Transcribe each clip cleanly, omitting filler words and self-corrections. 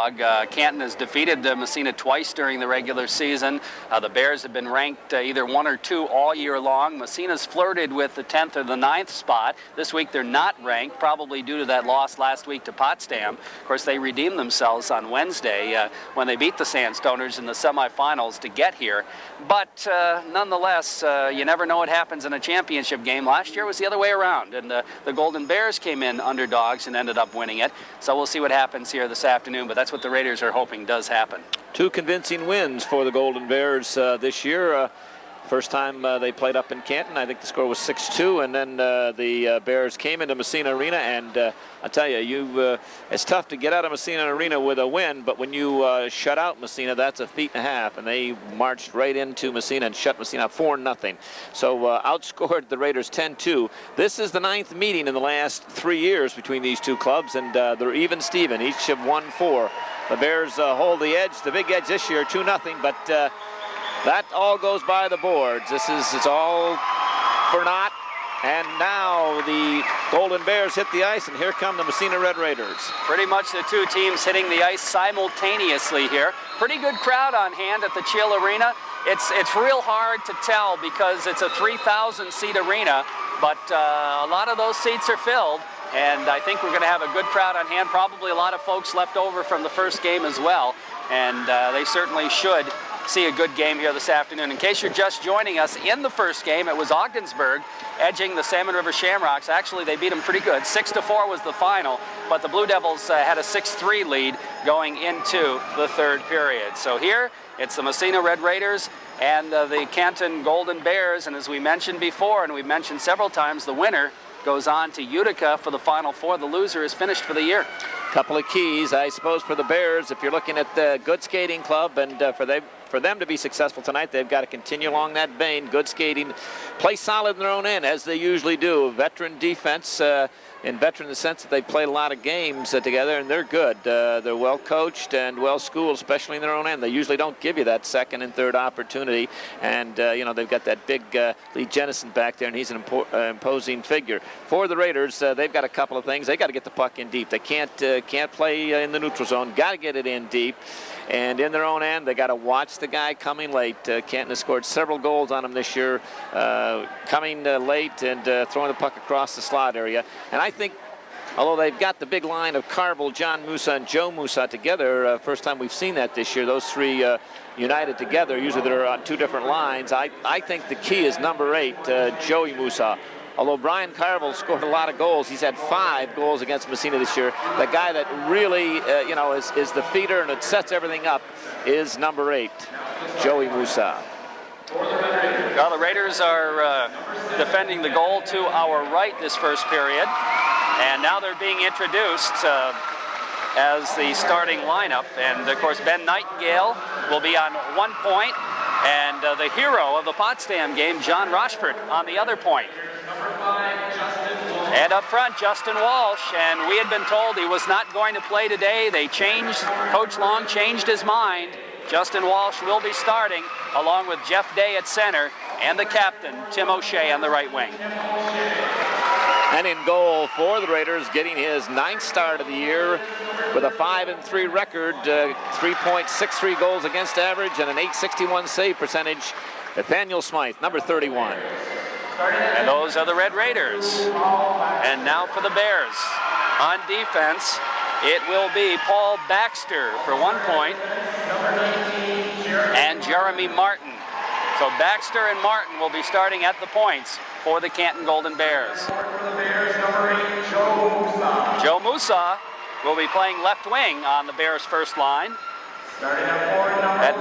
Canton has defeated Massena twice during the regular season. The Bears have been ranked either 1 or 2 all year long. Massena's flirted with the 10th or the 9th spot. This week they're not ranked, probably due to that loss last week to Potsdam. Of course, they redeemed themselves on Wednesday when they beat the Sandstoners in the semifinals to get here. But nonetheless, you never know what happens in a championship game. Last year was the other way around, and the Golden Bears came in underdogs and ended up winning it. So we'll see what happens here this afternoon, but that's what the Raiders are hoping does happen. 2 convincing wins for the Golden Bears this year. First time they played up in Canton, I think the score was 6-2, and then the Bears came into Massena Arena, and I tell you, it's tough to get out of Massena Arena with a win, but when you shut out Massena, that's a feat and a half, and they marched right into Massena and shut Massena out 4-0. So outscored the Raiders 10-2. This is the 9th meeting in the last 3 years between these two clubs, and they're even Steven. Each have won 4. The Bears hold the edge, the big edge this year, 2-0, but that all goes by the boards. It's all for naught. And now the Golden Bears hit the ice, and here come the Massena Red Raiders. Pretty much the 2 teams hitting the ice simultaneously here. Pretty good crowd on hand at the Chill Arena. It's real hard to tell because it's a 3,000-seat arena, but a lot of those seats are filled. And I think we're going to have a good crowd on hand. Probably a lot of folks left over from the first game as well. And they certainly should see a good game here this afternoon. In case you're just joining us, in the first game, it was Ogdensburg edging the Salmon River Shamrocks. Actually, they beat them pretty good. 6-4 was the final, but the Blue Devils had a 6-3 lead going into the 3rd period. So here, it's the Massena Red Raiders and the Canton Golden Bears. And as we mentioned before, and we've mentioned several times, the winner goes on to Utica for the Final Four. The loser is finished for the year. Couple of keys, I suppose, for the Bears. If you're looking at the good skating club, and for them to be successful tonight, they've got to continue along that vein. Good skating, play solid in their own end, as they usually do. Veteran defense, and veteran in the sense that they played a lot of games together, and they're good. They're well coached and well schooled, especially in their own end. They usually don't give you that 2nd and 3rd opportunity, and you know, they've got that big Lee Jennison back there, and he's an imposing figure. For the Raiders, they've got a couple of things. They got to get the puck in deep. They can't play in the neutral zone. Got to get it in deep. And in their own end, they got to watch the guy coming late. Canton has scored several goals on him this year, coming late and throwing the puck across the slot area. And I think, although they've got the big line of Carvel, John Musa, and Joe Musa together, first time we've seen that this year, those 3 united together. Usually they're on 2 different lines. I think the key is number 8, Joey Musa. Although Brian Carvel scored a lot of goals, he's had 5 goals against Massena this year. The guy that really, you know, is the feeder and it sets everything up is number 8, Joey Musa. Well, the Raiders are defending the goal to our right this first period, and now they're being introduced as the starting lineup. And of course, Ben Nightingale will be on 1 point, and the hero of the Potsdam game, John Rochford, on the other point. And up front, Justin Walsh, and we had been told he was not going to play today. They changed, Coach Long changed his mind. Justin Walsh will be starting, along with Jeff Day at center, and the captain, Tim O'Shea, on the right wing. And in goal for the Raiders, getting his 9th start of the year with a 5-3 record, 3.63 goals against average, and an .861 save percentage, Nathaniel Smythe, number 31. And those are the Red Raiders. And now for the Bears. On defense, it will be Paul Baxter for 1 point and Jeremy Martin. So Baxter and Martin will be starting at the points for the Canton Golden Bears. Joe Musa will be playing left wing on the Bears' first line. At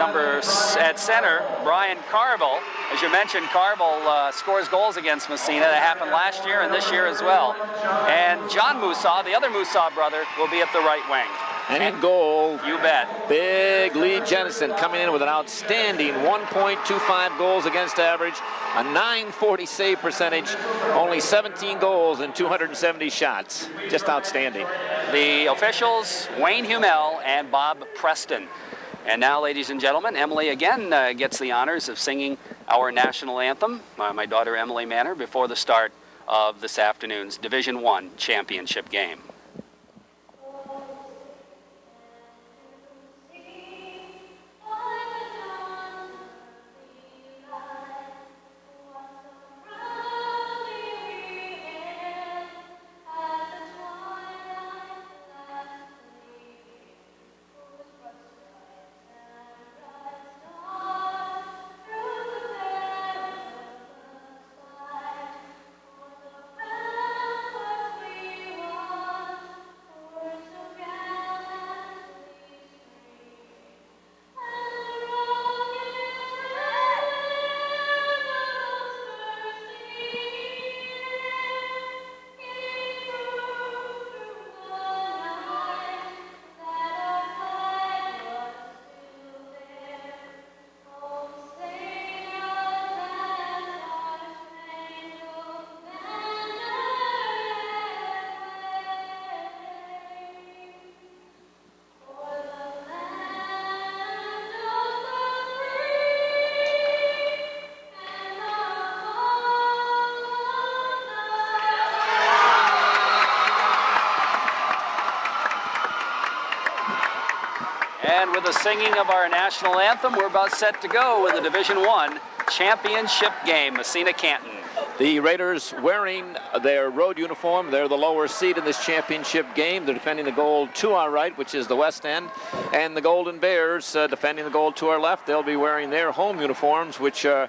center, Brian Carvel. As you mentioned, Carvel scores goals against Massena. That happened last year and this year as well. And John Musa, the other Musa brother, will be at the right wing. And in goal, you bet, big Lee Jennison coming in with an outstanding 1.25 goals against average, a .940 save percentage, only 17 goals and 270 shots. Just outstanding. The officials, Wayne Hummel and Bob Preston. And now, ladies and gentlemen, Emily again gets the honors of singing our national anthem, my daughter Emily Manor, before the start of this afternoon's Division I championship game. And with the singing of our national anthem, we're about set to go with the Division I championship game, Massena Canton. The Raiders wearing their road uniform. They're the lower seed in this championship game. They're defending the goal to our right, which is the west end. And the Golden Bears defending the goal to our left. They'll be wearing their home uniforms, which are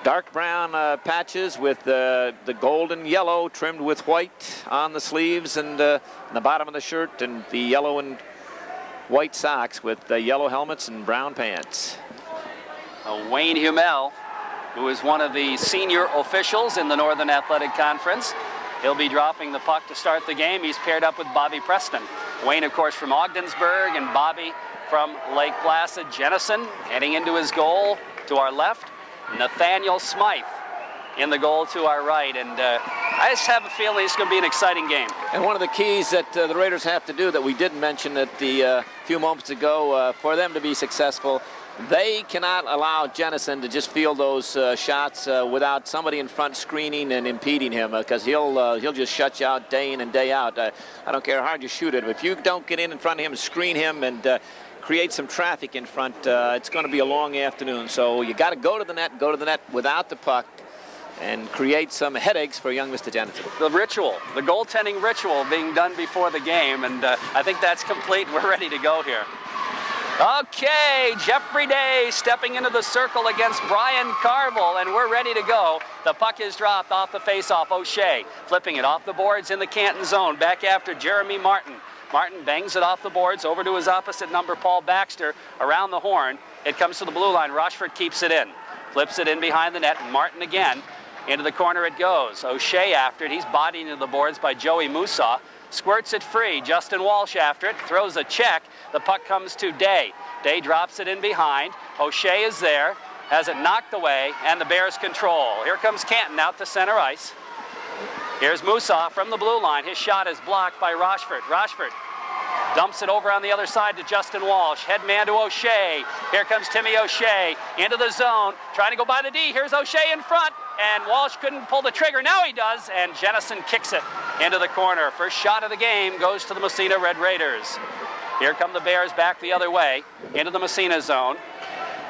dark brown patches with the gold and yellow trimmed with white on the sleeves and the bottom of the shirt, and the yellow and white socks with yellow helmets and brown pants. Wayne Hummel, who is one of the senior officials in the Northern Athletic Conference. He'll be dropping the puck to start the game. He's paired up with Bobby Preston. Wayne, of course, from Ogdensburg, and Bobby from Lake Placid. Jennison heading into his goal to our left. Nathaniel Smythe in the goal to our right. And I just have a feeling it's going to be an exciting game. And one of the keys that the Raiders have to do that we didn't mention at the few moments ago, for them to be successful, they cannot allow Jennison to just field those shots without somebody in front screening and impeding him, because he'll just shut you out day in and day out. I don't care how hard you shoot it. If you don't get in front of him, screen him, and create some traffic in front, it's going to be a long afternoon. So you got to go to the net without the puck, and create some headaches for young Mr. Jennison. The ritual, the goaltending ritual being done before the game, and I think that's complete. We're ready to go here. Okay, Jeffrey Day stepping into the circle against Brian Carville, and we're ready to go. The puck is dropped off the faceoff. O'Shea flipping it off the boards in the Canton zone. Back after Jeremy Martin. Martin bangs it off the boards over to his opposite number, Paul Baxter, around the horn. It comes to the blue line. Rochford keeps it in. Flips it in behind the net. Martin again. Into the corner it goes. O'Shea after it. He's bodied into the boards by Joey Musa. Squirts it free. Justin Walsh after it. Throws a check. The puck comes to Day. Day drops it in behind. O'Shea is there. Has it knocked away, and the Bears control. Here comes Canton out to center ice. Here's Musa from the blue line. His shot is blocked by Rochford. Rochford dumps it over on the other side to Justin Walsh. Head man to O'Shea. Here comes Timmy O'Shea into the zone. Trying to go by the D. Here's O'Shea in front. And Walsh couldn't pull the trigger. Now he does. And Jennison kicks it into the corner. First shot of the game goes to the Massena Red Raiders. Here come the Bears back the other way into the Massena zone.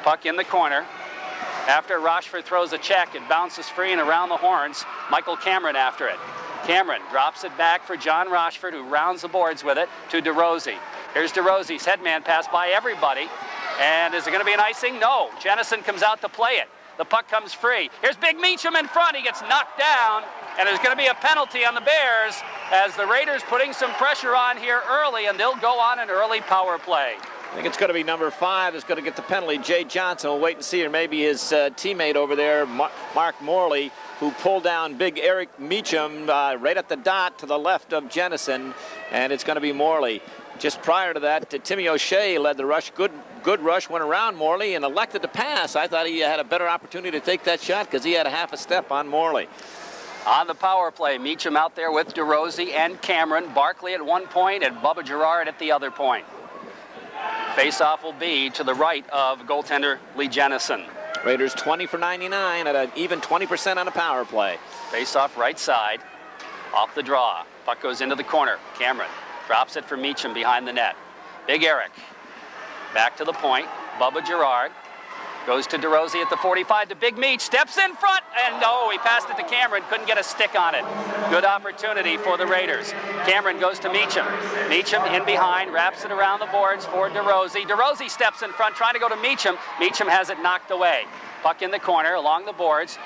Puck in the corner. After Rochford throws a check, it bounces free and around the horns. Michael Cameron after it. Cameron drops it back for John Rochford, who rounds the boards with it, to DeRosie. Here's DeRosie's headman pass by everybody. And is it going to be an icing? No. Jennison comes out to play it. The puck comes free. Here's Big Meacham in front. He gets knocked down. And there's going to be a penalty on the Bears as the Raiders putting some pressure on here early, and they'll go on an early power play. I think it's going to be number 5 that's going to get the penalty. Jay Johnson will wait and see, or maybe his teammate over there, Mark Morley, who pulled down big Eric Meacham right at the dot to the left of Jennison, and it's going to be Morley. Just prior to that, Timmy O'Shea led the rush. Good rush, went around Morley and elected to pass. I thought he had a better opportunity to take that shot because he had a half a step on Morley. On the power play, Meacham out there with DeRosie and Cameron. Barkley at one point and Bubba Gerard at the other point. Face-off will be to the right of goaltender Lee Jennison. Raiders 20 for 99 at an even 20% on a power play. Face-off right side, off the draw. Puck goes into the corner. Cameron drops it for Meacham behind the net. Big Eric back to the point. Bubba Gerard goes to DeRosie at the 45 to Big Meach. Steps in front, and he passed it to Cameron. Couldn't get a stick on it. Good opportunity for the Raiders. Cameron goes to Meacham. Meacham in behind, wraps it around the boards for DeRosie. DeRosie steps in front, trying to go to Meacham. Meacham has it knocked away. Puck in the corner, along the boards.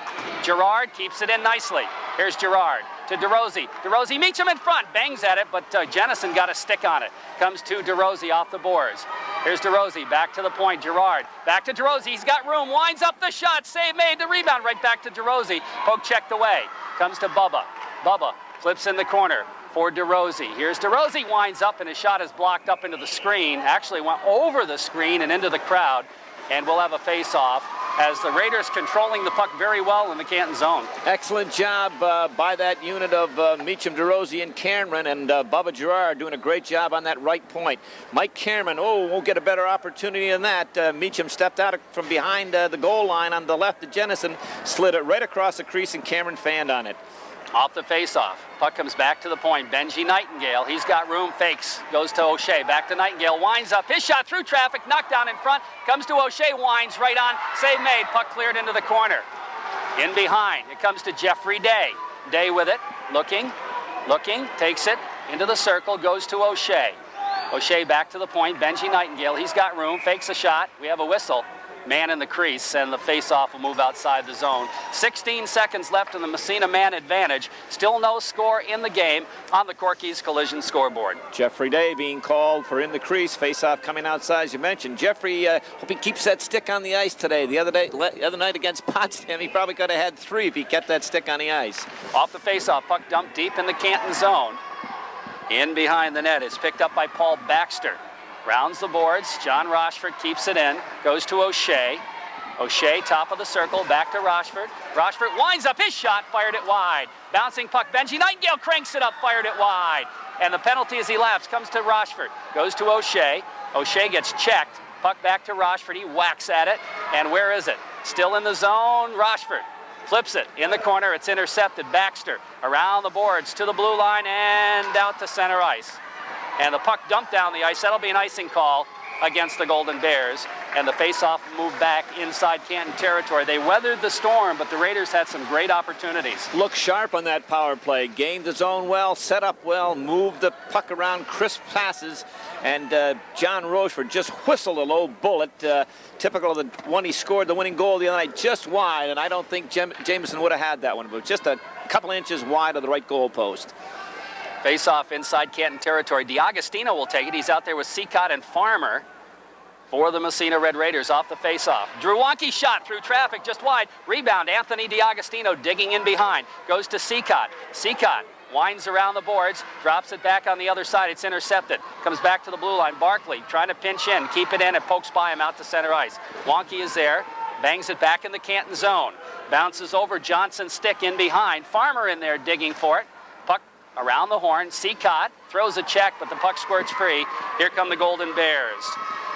Gerard keeps it in nicely. Here's Gerard to DeRosie. DeRosie, Meacham in front, bangs at it, but Jennison got a stick on it. Comes to DeRosie off the boards. Here's DeRosie, back to the point. Gerard, back to DeRosie. He's got room, winds up the shot, save made, the rebound right back to DeRosie. Poke checked away. Comes to Bubba. Bubba flips in the corner for DeRosie. Here's DeRosie, winds up, and his shot is blocked up into the screen. Actually went over the screen and into the crowd. And we'll have a face-off as the Raiders controlling the puck very well in the Canton zone. Excellent job by that unit of Meacham, DeRosie, and Cameron, and Bubba Gerard doing a great job on that right point. Mike Cameron, won't get a better opportunity than that. Meacham stepped out from behind the goal line on the left of Jennison, slid it right across the crease, and Cameron fanned on it. Off the faceoff. Puck comes back to the point. Benji Nightingale. He's got room. Fakes. Goes to O'Shea. Back to Nightingale. Winds up. His shot through traffic. Knocked down in front. Comes to O'Shea. Winds right on. Save made. Puck cleared into the corner. In behind. It comes to Jeffrey Day. Day with it. Looking. Takes it into the circle. Goes to O'Shea. O'Shea back to the point. Benji Nightingale. He's got room. Fakes a shot. We have a whistle. Man in the crease, and the face-off will move outside the zone. 16 seconds left in the Massena man advantage. Still no score in the game on the Corky's Collision scoreboard. Jeffrey Day being called for in the crease. Face-off coming outside, as you mentioned. Jeffrey, hope he keeps that stick on the ice today. The other night against Potsdam, he probably could have had 3 if he kept that stick on the ice. Off the face-off, puck dumped deep in the Canton zone. In behind the net. It's picked up by Paul Baxter. Rounds the boards. John Rochford keeps it in. Goes to O'Shea. O'Shea, top of the circle. Back to Rochford. Rochford winds up his shot. Fired it wide. Bouncing puck. Benji Nightingale cranks it up. Fired it wide. And the penalty as he laps comes to Rochford. Goes to O'Shea. O'Shea gets checked. Puck back to Rochford. He whacks at it. And where is it? Still in the zone. Rochford flips it in the corner. It's intercepted. Baxter around the boards to the blue line and out to center ice. And the puck dumped down the ice. That'll be an icing call against the Golden Bears. And the face-off moved back inside Canton territory. They weathered the storm, but the Raiders had some great opportunities. Looked sharp on that power play. Gained the zone well, set up well, moved the puck around, crisp passes. And John Rochford just whistled a low bullet, typical of the one he scored the winning goal the other night, just wide. And I don't think Jameson would have had that one, but just a couple inches wide of the right goal post. Face-off inside Canton territory. DiAgostino will take it. He's out there with Seacott and Farmer for the Massena Red Raiders off the face-off. Drew Wonke shot through traffic just wide. Rebound, Anthony DiAgostino digging in behind. Goes to Seacott. Seacott winds around the boards, drops it back on the other side. It's intercepted. Comes back to the blue line. Barkley trying to pinch in, keep it in. It pokes by him out to center ice. Wonke is there. Bangs it back in the Canton zone. Bounces over Johnson's stick in behind. Farmer in there digging for it. Puck around the horn. Seacott throws a check, but the puck squirts free. Here come the Golden Bears.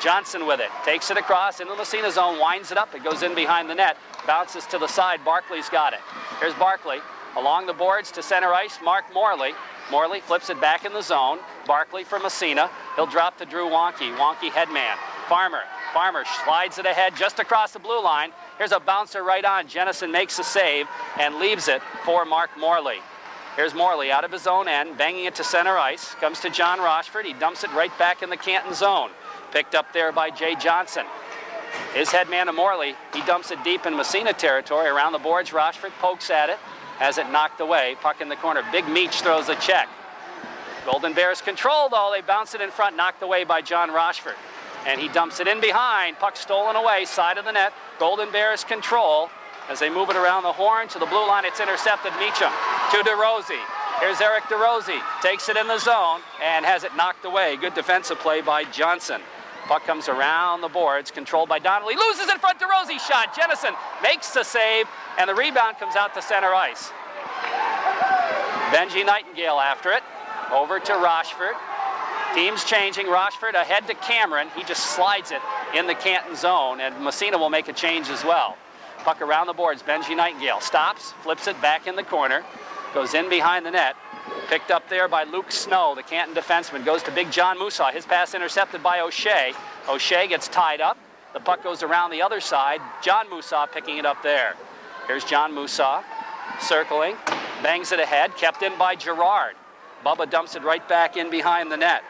Johnson with it. Takes it across into the Massena zone. Winds it up. It goes in behind the net. Bounces to the side. Barkley's got it. Here's Barkley. Along the boards to center ice. Mark Morley. Morley flips it back in the zone. Barkley for Massena. He'll drop to Drew Wonke. Wonke headman. Farmer slides it ahead just across the blue line. Here's a bouncer right on. Jennison makes a save and leaves it for Mark Morley. Here's Morley out of his own end, banging it to center ice. Comes to John Rochford. He dumps it right back in the Canton zone. Picked up there by Jay Johnson. His headman to Morley. He dumps it deep in Massena territory. Around the boards, Rochford pokes at it. Has it knocked away. Puck in the corner. Big Meach throws a check. Golden Bears control, though. They bounce it in front, knocked away by John Rochford. And he dumps it in behind. Puck stolen away, side of the net. Golden Bears control. As they move it around the horn to the blue line, it's intercepted. Meacham to DeRosie. Here's Eric DeRosie. Takes it in the zone and has it knocked away. Good defensive play by Johnson. Puck comes around the boards, controlled by Donnelly. Loses in front, DeRosie shot. Jennison makes the save, and the rebound comes out to center ice. Benji Nightingale after it. Over to Rochford. Teams changing. Rochford ahead to Cameron. He just slides it in the Canton zone, and Massena will make a change as well. Puck around the boards. Benji Nightingale stops, flips it back in the corner, goes in behind the net. Picked up there by Luke Snow, the Canton defenseman. Goes to Big John Musaw. His pass intercepted by O'Shea. O'Shea gets tied up. The puck goes around the other side. John Musaw picking it up there. Here's John Musaw circling. Bangs it ahead. Kept in by Gerard. Bubba dumps it right back in behind the net.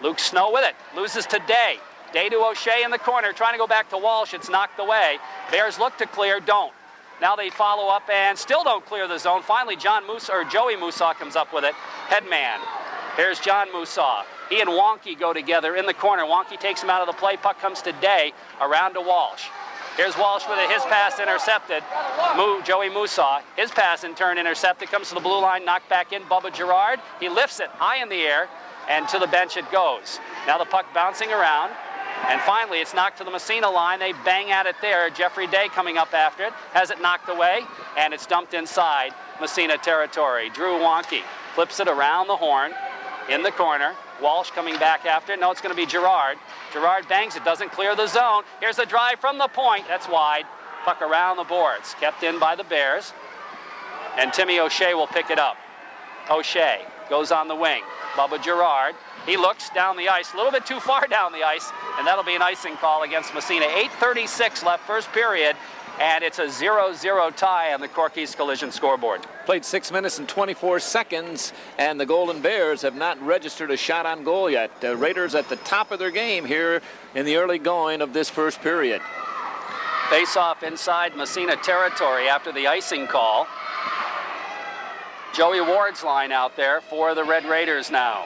Luke Snow with it. Loses to Day. Day to O'Shea in the corner. Trying to go back to Walsh. It's knocked away. Bears look to clear. Don't. Now they follow up and still don't clear the zone. Finally, Joey Musaw comes up with it. Headman. Here's John Musaw. He and Wonke go together in the corner. Wonke takes him out of the play. Puck comes to Day. Around to Walsh. Here's Walsh with it. His pass intercepted. Joey Musaw. His pass in turn intercepted. Comes to the blue line. Knocked back in. Bubba Gerard. He lifts it high in the air. And to the bench it goes. Now the puck bouncing around. And finally, it's knocked to the Massena line. They bang at it there. Jeffrey Day coming up after it. Has it knocked away. And it's dumped inside Massena territory. Drew Wonke flips it around the horn in the corner. Walsh coming back after it. No, it's going to be Gerard. Gerard bangs it. Doesn't clear the zone. Here's a drive from the point. That's wide. Puck around the boards. Kept in by the Bears. and Timmy O'Shea will pick it up. O'Shea goes on the wing. Bubba Girard, he looks down the ice, a little bit too far down the ice, and that'll be an icing call against Massena. 8:36 left first period, and it's a 0-0 tie on the Corky's Collision scoreboard. Played 6 minutes and 24 seconds, and the Golden Bears have not registered a shot on goal yet. Raiders at the top of their game here in the early going of this first period. Face-off inside Massena territory after the icing call. Joey Ward's line out there for the Red Raiders now.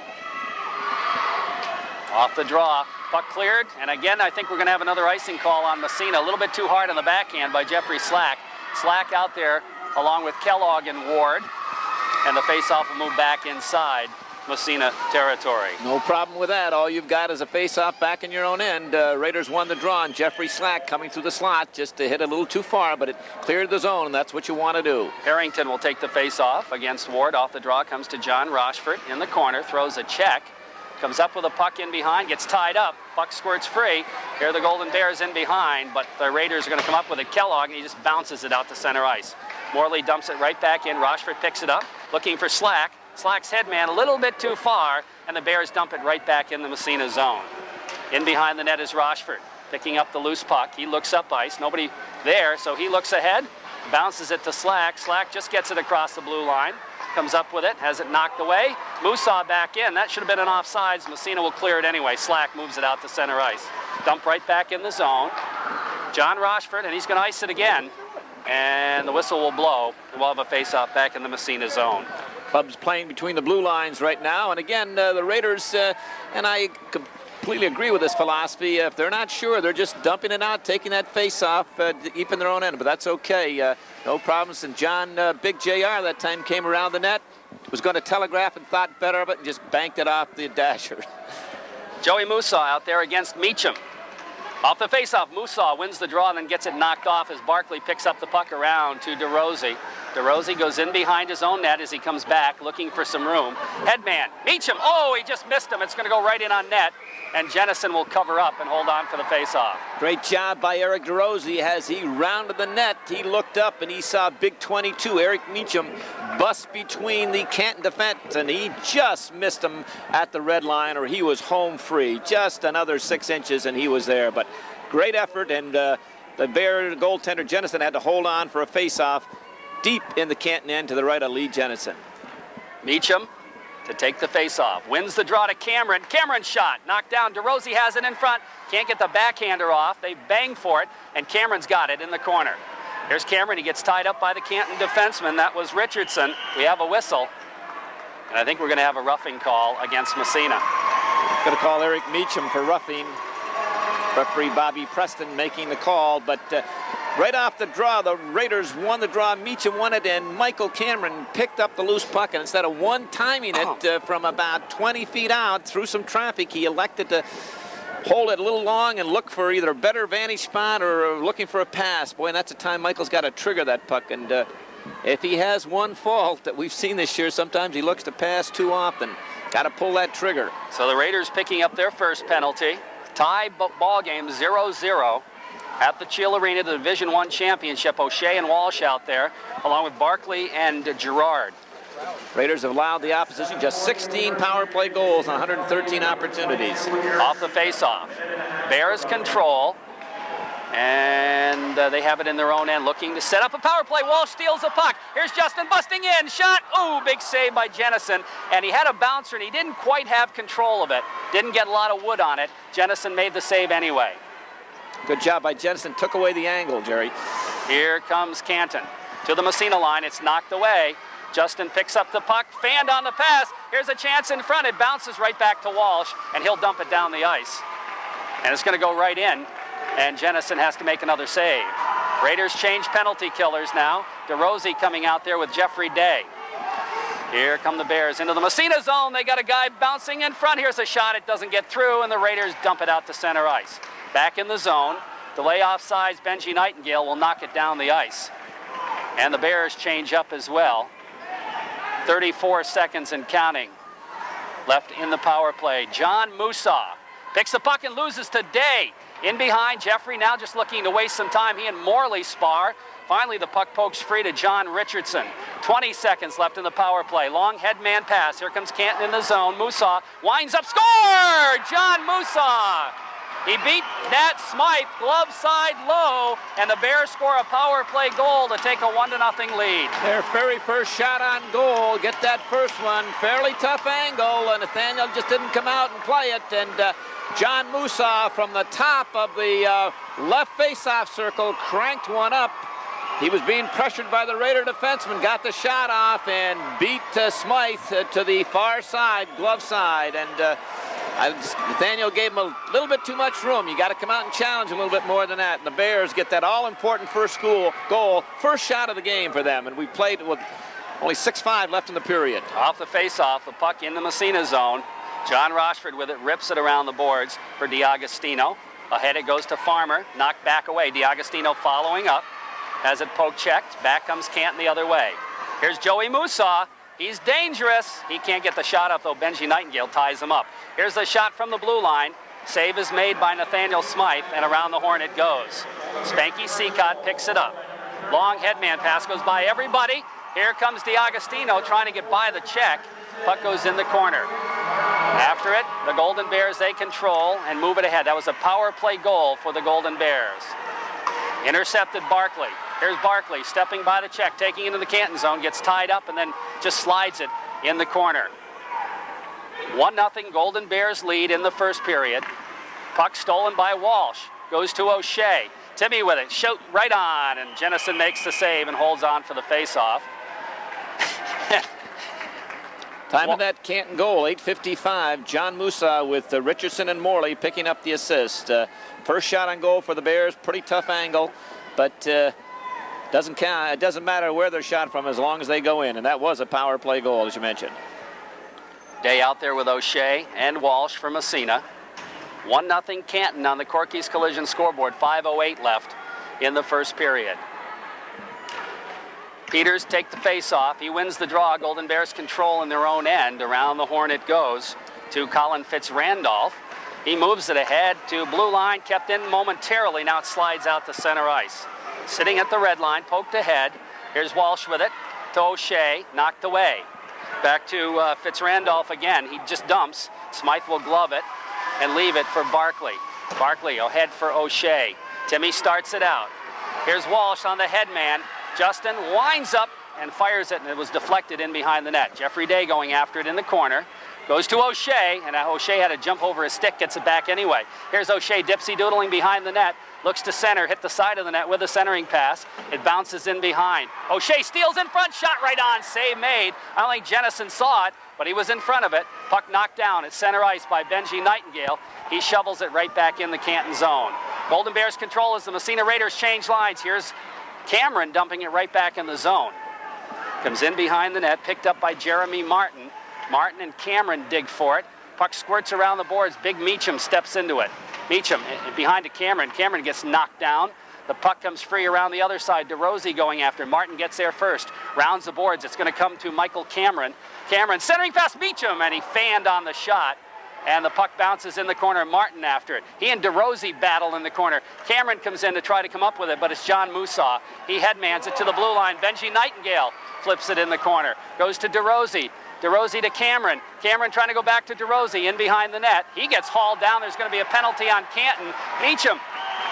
Off the draw, puck cleared, and again I think we're going to have another icing call on Massena. A little bit too hard on the backhand by Jeffrey Slack. Slack out there along with Kellogg and Ward, and the face-off will move back inside Massena territory. No problem with that. All you've got is a face-off back in your own end. Raiders won the draw, and Jeffrey Slack coming through the slot just to hit a little too far, but it cleared the zone, and that's what you want to do. Harrington will take the face-off against Ward. Off the draw comes to John Rochford in the corner, throws a check. Comes up with a puck in behind, gets tied up. Puck squirts free. Here are the Golden Bears in behind, but the Raiders are going to come up with it. Kellogg, and he just bounces it out to center ice. Morley dumps it right back in. Rochford picks it up, looking for Slack. Slack's headman a little bit too far, and the Bears dump it right back in the Massena zone. In behind the net is Rochford, picking up the loose puck. He looks up ice, nobody there, so he looks ahead, bounces it to Slack. Slack just gets it across the blue line. Comes up with it, has it knocked away. Musa back in. That should have been an offsides. Massena will clear it anyway. Slack moves it out to center ice. Dump right back in the zone. John Rochford, and he's going to ice it again. And the whistle will blow, and we'll have a face-off back in the Massena zone. Club's playing between the blue lines right now, and again, the Raiders, and I completely agree with this philosophy. If they're not sure, they're just dumping it out, taking that face-off, deep in their own end, but that's okay. No problems. And John, Big JR that time came around the net, was going to telegraph and thought better of it and just banked it off the dasher. Joey Musa out there against Meacham. Off the face-off, Musa wins the draw and then gets it knocked off as Barkley picks up the puck around to DeRossi. DeRossi goes in behind his own net as he comes back looking for some room. Headman, Meacham, oh, he just missed him. It's going to go right in on net, and Jennison will cover up and hold on for the face-off. Great job by Eric DeRossi as he rounded the net. He looked up and he saw Big 22, Eric Meacham, bust between the Canton defense, and he just missed him at the red line, or he was home free. Just another 6 inches and he was there, but great effort, and the Bear goaltender Jennison had to hold on for a face-off deep in the Canton end to the right of Lee Jennison. Meacham to take the face-off. Wins the draw to Cameron. Cameron's shot. Knocked down. DeRossi has it in front. Can't get the backhander off. They bang for it, and Cameron's got it in the corner. Here's Cameron. He gets tied up by the Canton defenseman. That was Richardson. We have a whistle, and I think we're going to have a roughing call against Massena. Going to call Eric Meacham for roughing. Referee Bobby Preston making the call, but right off the draw, the Raiders won the draw. Meacham won it, and Michael Cameron picked up the loose puck, and instead of one-timing it from about 20 feet out through some traffic, he elected to hold it a little long and look for either a better vantage spot or looking for a pass. Boy, and that's the time Michael's got to trigger that puck, and if he has one fault that we've seen this year, sometimes he looks to pass too often. Got to pull that trigger. So the Raiders picking up their first penalty. Tie ball game 0-0 at the Chill Arena, the Division I championship. O'Shea and Walsh out there, along with Barkley and Girard. Raiders have allowed the opposition just 16 power play goals on 113 opportunities. Off the face-off. Bears control, and they have it in their own end, looking to set up a power play. Walsh steals the puck. Here's Justin busting in. Shot. Ooh, big save by Jennison. And he had a bouncer, and he didn't quite have control of it. Didn't get a lot of wood on it. Jennison made the save anyway. Good job by Jennison. Took away the angle, Jerry. Here comes Canton to the Massena line. It's knocked away. Justin picks up the puck. Fanned on the pass. Here's a chance in front. It bounces right back to Walsh, and he'll dump it down the ice. And it's going to go right in, and Jennison has to make another save. Raiders change penalty killers now. DeRossi coming out there with Jeffrey Day. Here come the Bears into the Massena zone. They got a guy bouncing in front. Here's a shot. It doesn't get through, and the Raiders dump it out to center ice. Back in the zone. Delay offsides. Benji Nightingale will knock it down the ice. And the Bears change up as well. 34 seconds and counting left in the power play. John Musa picks the puck and loses to Day. In behind, Jeffrey now just looking to waste some time. He and Morley spar. Finally, the puck pokes free to John Richardson. 20 seconds left in the power play. Long head man pass. Here comes Canton in the zone. Musa winds up. Score! John Musa. He beat Nat Smythe glove side low, and the Bears score a power play goal to take a 1-0 lead. Their very first shot on goal. Get that first one. Fairly tough angle, and Nathaniel just didn't come out and play it. And John Musa from the top of the left face-off circle cranked one up. He was being pressured by the Raider defenseman, got the shot off, and beat Smythe to the far side, glove side. And Nathaniel gave him a little bit too much room. You got to come out and challenge a little bit more than that. And the Bears get that all-important first goal, first shot of the game for them. And we played with only 6:05 left in the period. Off the face-off, the puck in the Massena zone. John Rochford with it, rips it around the boards for D'Agostino. Ahead it goes to Farmer, knocked back away. D'Agostino following up, has it poke checked. Back comes Canton the other way. Here's Joey Musa. He's dangerous. He can't get the shot up, though. Benji Nightingale ties him up. Here's the shot from the blue line. Save is made by Nathaniel Smythe, and around the horn it goes. Spanky Seacott picks it up. Long headman pass goes by everybody. Here comes D'Agostino trying to get by the check. Puck goes in the corner. After it, the Golden Bears, they control and move it ahead. That was a power play goal for the Golden Bears. Intercepted Barkley. Here's Barkley stepping by the check, taking it into the Canton zone, gets tied up, and then just slides it in the corner. 1-0 Golden Bears lead in the first period. Puck stolen by Walsh. Goes to O'Shea. Timmy with it. Shoot right on, and Jennison makes the save and holds on for the face-off. Time of that Canton goal, 8:55. John Musa with Richardson and Morley picking up the assist. First shot on goal for the Bears. Pretty tough angle, but doesn't count. It doesn't matter where they're shot from as long as they go in, and that was a power play goal, as you mentioned. Day out there with O'Shea and Walsh for Massena. 1-0 Canton on the Corky's Collision scoreboard. 5:08 left in the first period. Peters take the face-off. He wins the draw. Golden Bears control in their own end. Around the horn it goes to Colin Fitzrandolph. He moves it ahead to blue line, kept in momentarily. Now it slides out to center ice. Sitting at the red line, poked ahead. Here's Walsh with it to O'Shea, knocked away. Back to Fitzrandolph again. He just dumps. Smythe will glove it and leave it for Barkley. Barkley ahead for O'Shea. Timmy starts it out. Here's Walsh on the head man. Justin winds up and fires it, and it was deflected in behind the net. Jeffrey Day going after it in the corner. Goes to O'Shea, and O'Shea had to jump over his stick, gets it back anyway. Here's O'Shea dipsy-doodling behind the net. Looks to center, hit the side of the net with a centering pass. It bounces in behind. O'Shea steals in front, shot right on, save made. I don't think Jennison saw it, but he was in front of it. Puck knocked down at center ice by Benji Nightingale. He shovels it right back in the Canton zone. Golden Bears control as the Massena Raiders change lines. Here's Cameron dumping it right back in the zone. Comes in behind the net, picked up by Jeremy Martin. Martin and Cameron dig for it. Puck squirts around the boards. Big Meacham steps into it. Meacham behind to Cameron. Cameron gets knocked down. The puck comes free around the other side. DeRosie going after. Martin gets there first. Rounds the boards. It's going to come to Michael Cameron. Cameron centering past Meacham, and he fanned on the shot. And the puck bounces in the corner. Martin after it. He and DeRosie battle in the corner. Cameron comes in to try to come up with it, but it's John Musa. He headmans it to the blue line. Benji Nightingale flips it in the corner. Goes to DeRosie. DeRosie to Cameron. Cameron trying to go back to DeRosie in behind the net. He gets hauled down. There's going to be a penalty on Canton. Meacham.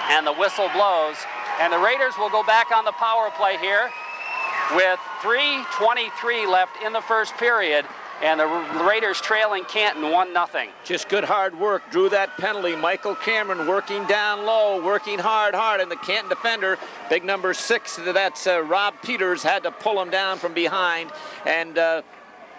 And the whistle blows. And the Raiders will go back on the power play here with 3:23 left in the first period. And the Raiders trailing Canton 1-0. Just good hard work. Drew that penalty. Michael Cameron working down low, working hard. And the Canton defender, big number 6, that's Rob Peters, had to pull him down from behind. And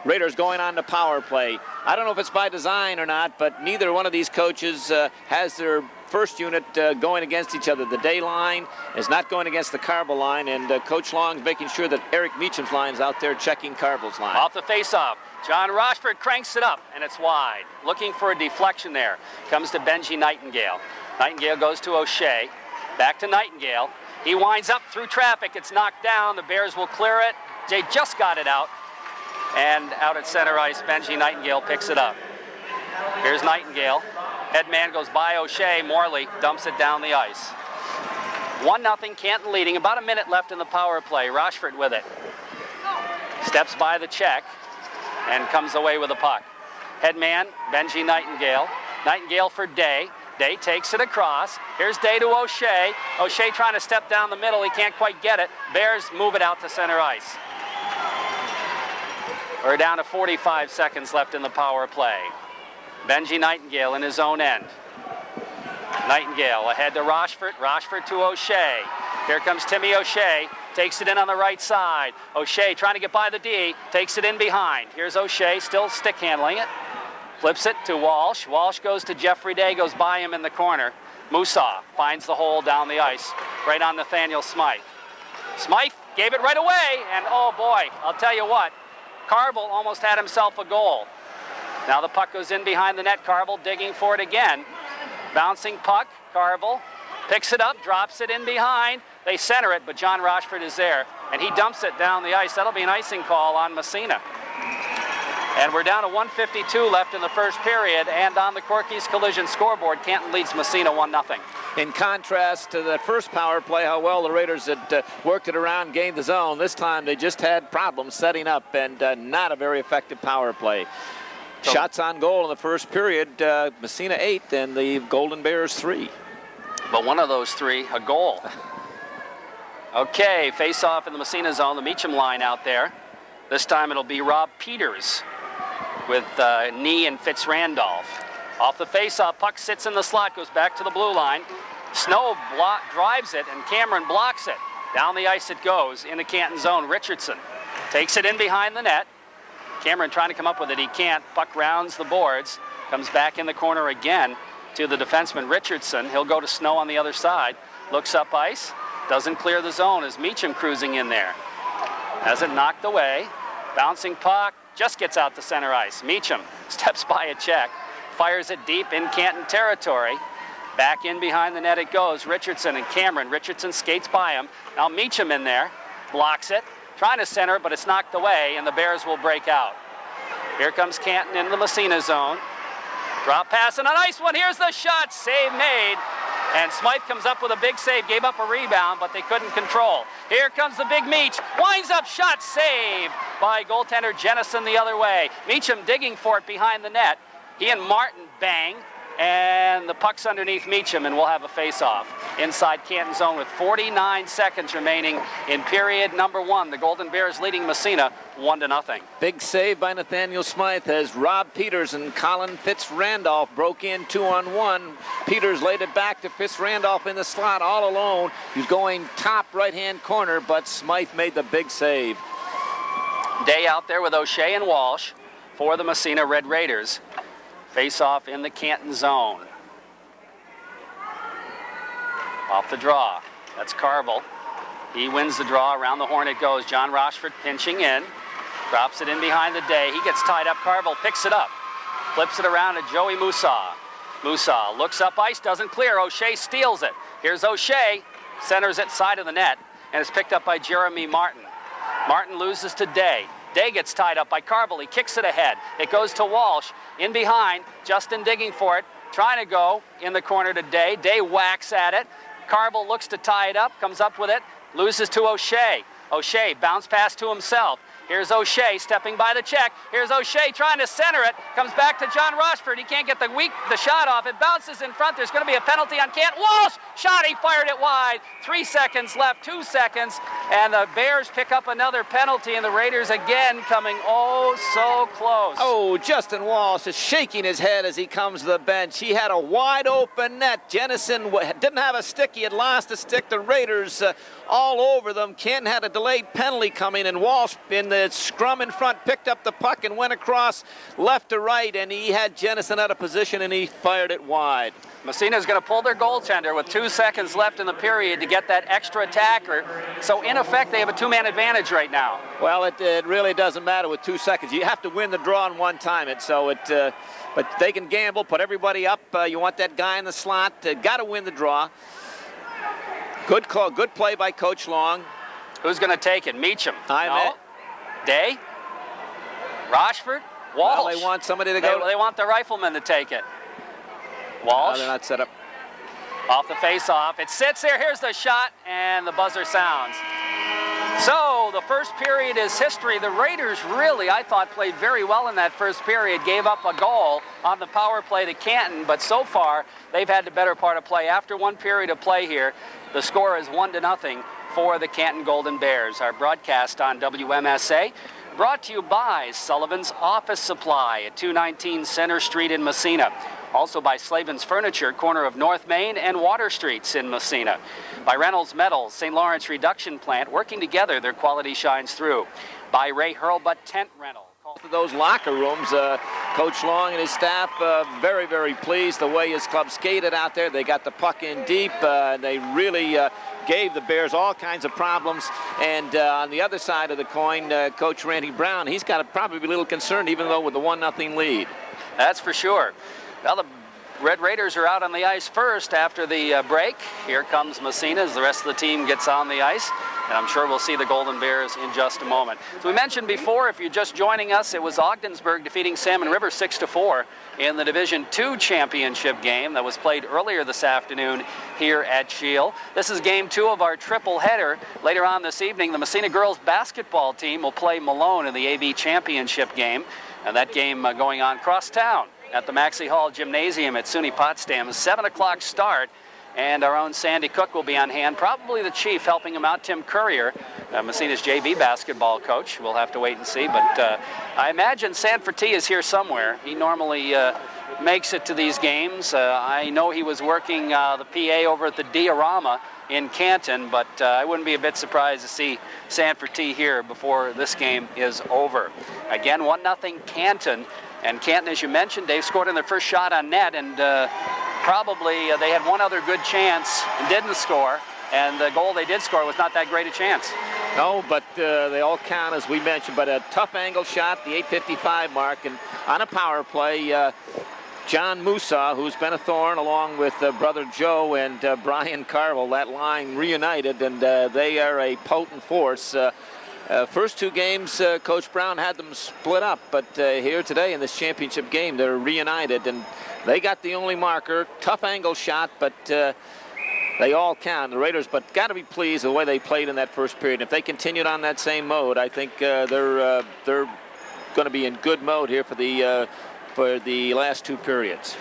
Raiders going on to power play. I don't know if it's by design or not, but neither one of these coaches has their first unit going against each other. The Day line is not going against the Carvel line, and Coach Long's making sure that Eric Meacham's line is out there checking Carvel's line. Off the face-off. John Rochford cranks it up, and it's wide. Looking for a deflection there. Comes to Benji Nightingale. Nightingale goes to O'Shea. Back to Nightingale. He winds up through traffic. It's knocked down. The Bears will clear it. They just got it out. And out at center ice, Benji Nightingale picks it up. Here's Nightingale. Headman goes by O'Shea. Morley dumps it down the ice. 1-0 Canton leading. About a minute left in the power play. Rochford with it. steps by the check and comes away with the puck. Headman, Benji Nightingale. Nightingale for Day. Day takes it across. Here's Day to O'Shea. O'Shea trying to step down the middle. He can't quite get it. Bears move it out to center ice. We're down to 45 seconds left in the power play. Benji Nightingale in his own end. Nightingale ahead to Rochford. Rochford to O'Shea. Here comes Timmy O'Shea. Takes it in on the right side. O'Shea trying to get by the D. Takes it in behind. Here's O'Shea still stick handling it. Flips it to Walsh. Walsh goes to Jeffrey Day. Goes by him in the corner. Musa finds the hole down the ice. Right on Nathaniel Smythe. Smythe gave it right away. And oh boy, I'll tell you what. Carvel almost had himself a goal. Now the puck goes in behind the net. Carvel digging for it again. Bouncing puck. Carvel picks it up, drops it in behind. They center it, but John Rochford is there, and he dumps it down the ice. That'll be an icing call on Massena. And we're down to 1:52 left in the first period, and on the Corky's Collision scoreboard, Canton leads Massena 1-0. In contrast to the first power play, how well the Raiders had worked it around, gained the zone. This time they just had problems setting up, and not a very effective power play. Shots on goal in the first period, Massena 8 and the Golden Bears 3. But one of those 3, a goal. Okay, face-off in the Massena zone, the Meacham line out there. This time it'll be Rob Peters with Knee and Fitz-Randolph. Off the face-off, puck sits in the slot, goes back to the blue line. Snow drives it, and Cameron blocks it. Down the ice it goes, in the Canton zone. Richardson takes it in behind the net. Cameron trying to come up with it, he can't. Puck rounds the boards, comes back in the corner again to the defenseman Richardson. He'll go to Snow on the other side. Looks up ice, doesn't clear the zone as Meacham cruising in there. Has it knocked away. Bouncing puck, just gets out to center ice. Meacham steps by a check, fires it deep in Canton territory. Back in behind the net it goes. Richardson and Cameron. Richardson skates by him. Now Meacham in there, blocks it. Trying to center, but it's knocked away, and the Bears will break out. Here comes Canton into the Massena zone. Drop pass and a nice one. Here's the shot. Save made. And Smythe comes up with a big save. Gave up a rebound, but they couldn't control. Here comes the big Meach. Winds up shot. Saved by goaltender Jennison the other way. Meacham digging for it behind the net. He and Martin bang. And the puck's underneath Meacham, and we'll have a face-off inside Canton zone with 49 seconds remaining in period number 1. The Golden Bears leading Massena 1-0. Big save by Nathaniel Smythe as Rob Peters and Colin Fitz-Randolph broke in 2-on-1. Peters laid it back to Fitz-Randolph in the slot all alone. He's going top right-hand corner, but Smythe made the big save. Day out there with O'Shea and Walsh for the Massena Red Raiders. Face-off in the Canton zone. Off the draw. That's Carvel. He wins the draw. Around the horn it goes. John Rochford pinching in. Drops it in behind the Day. He gets tied up. Carvel picks it up. Flips it around to Joey Musa. Musa looks up ice. Doesn't clear. O'Shea steals it. Here's O'Shea. Centers it side of the net. And it's picked up by Jeremy Martin. Martin loses to Day. Day gets tied up by Carvel. He kicks it ahead. It goes to Walsh. In behind, Justin digging for it. Trying to go in the corner to Day. Day whacks at it. Carvel looks to tie it up. Comes up with it. Loses to O'Shea. O'Shea bounce pass to himself. Here's O'Shea stepping by the check. Here's O'Shea trying to center it. Comes back to John Rochford. He can't get the shot off. It bounces in front. There's going to be a penalty on Canton. Walsh shot. He fired it wide. 3 seconds left. 2 seconds. And the Bears pick up another penalty. And the Raiders again coming oh so close. Oh, Justin Walsh is shaking his head as he comes to the bench. He had a wide open net. Jennison didn't have a stick. He had lost a stick. The Raiders all over them. Canton had a delayed penalty coming, and Walsh in the scrum in front picked up the puck and went across left to right, and he had Jennison out of position, and he fired it wide. Massena's going to pull their goaltender with 2 seconds left in the period to get that extra attacker. So in effect, they have a 2-man advantage right now. Well, it really doesn't matter with 2 seconds. You have to win the draw in one time. But they can gamble, put everybody up. You want that guy in the slot. Got to win the draw. Good call, good play by Coach Long. Who's going to take it? Meacham. No. Day? Rochford? Walsh? Well, they want somebody to go. They want the rifleman to take it. Walsh? No, they're not set up. Off the face-off. It sits there. Here's the shot, and the buzzer sounds. So the first period is history. The Raiders really, I thought, played very well in that first period, gave up a goal on the power play to Canton, but so far they've had the better part of play. After one period of play here, the score is 1-0 for the Canton Golden Bears. Our broadcast on WMSA brought to you by Sullivan's Office Supply at 219 Center Street in Massena. Also by Slavin's Furniture, corner of North Main and Water Streets in Massena. By Reynolds Metals, St. Lawrence Reduction Plant, working together, their quality shines through. By Ray Hurlbut Tent Rental. Those locker rooms, Coach Long and his staff very, very pleased the way his club skated out there. They got the puck in deep. They really gave the Bears all kinds of problems. And on the other side of the coin, Coach Randy Brown, he's got to probably be a little concerned, even though with the 1-0 lead. That's for sure. Well, the Red Raiders are out on the ice first after the break. Here comes Massena as the rest of the team gets on the ice. And I'm sure we'll see the Golden Bears in just a moment. As we mentioned before, if you're just joining us, it was Ogdensburg defeating Salmon River 6-4 in the Division II championship game that was played earlier this afternoon here at Shield. This is game 2 of our triple header. Later on this evening, the Massena girls basketball team will play Malone in the AV championship game. And that game going on cross town at the Maxey Hall Gymnasium at SUNY Potsdam. 7 o'clock start, and our own Sandy Cook will be on hand. Probably the chief helping him out, Tim Courier, Massena's JV basketball coach. We'll have to wait and see, but I imagine Sanford T is here somewhere. He normally makes it to these games. I know he was working the PA over at the Diorama in Canton, but I wouldn't be a bit surprised to see Sanford T here before this game is over. Again, 1-0 Canton. And Canton, as you mentioned, they've scored in their first shot on net, and probably they had one other good chance and didn't score. And the goal they did score was not that great a chance. No, but they all count, as we mentioned. But a tough angle shot, the 8:55 mark, and on a power play, John Musa, who's been a thorn, along with brother Joe and Brian Carville, that line reunited, and they are a potent force. First 2 games, Coach Brown had them split up, but here today in this championship game, they're reunited, and they got the only marker. Tough angle shot, but they all count, the Raiders, but got to be pleased with the way they played in that first period. If they continued on that same mode, I think they're going to be in good mode here for the last 2 periods.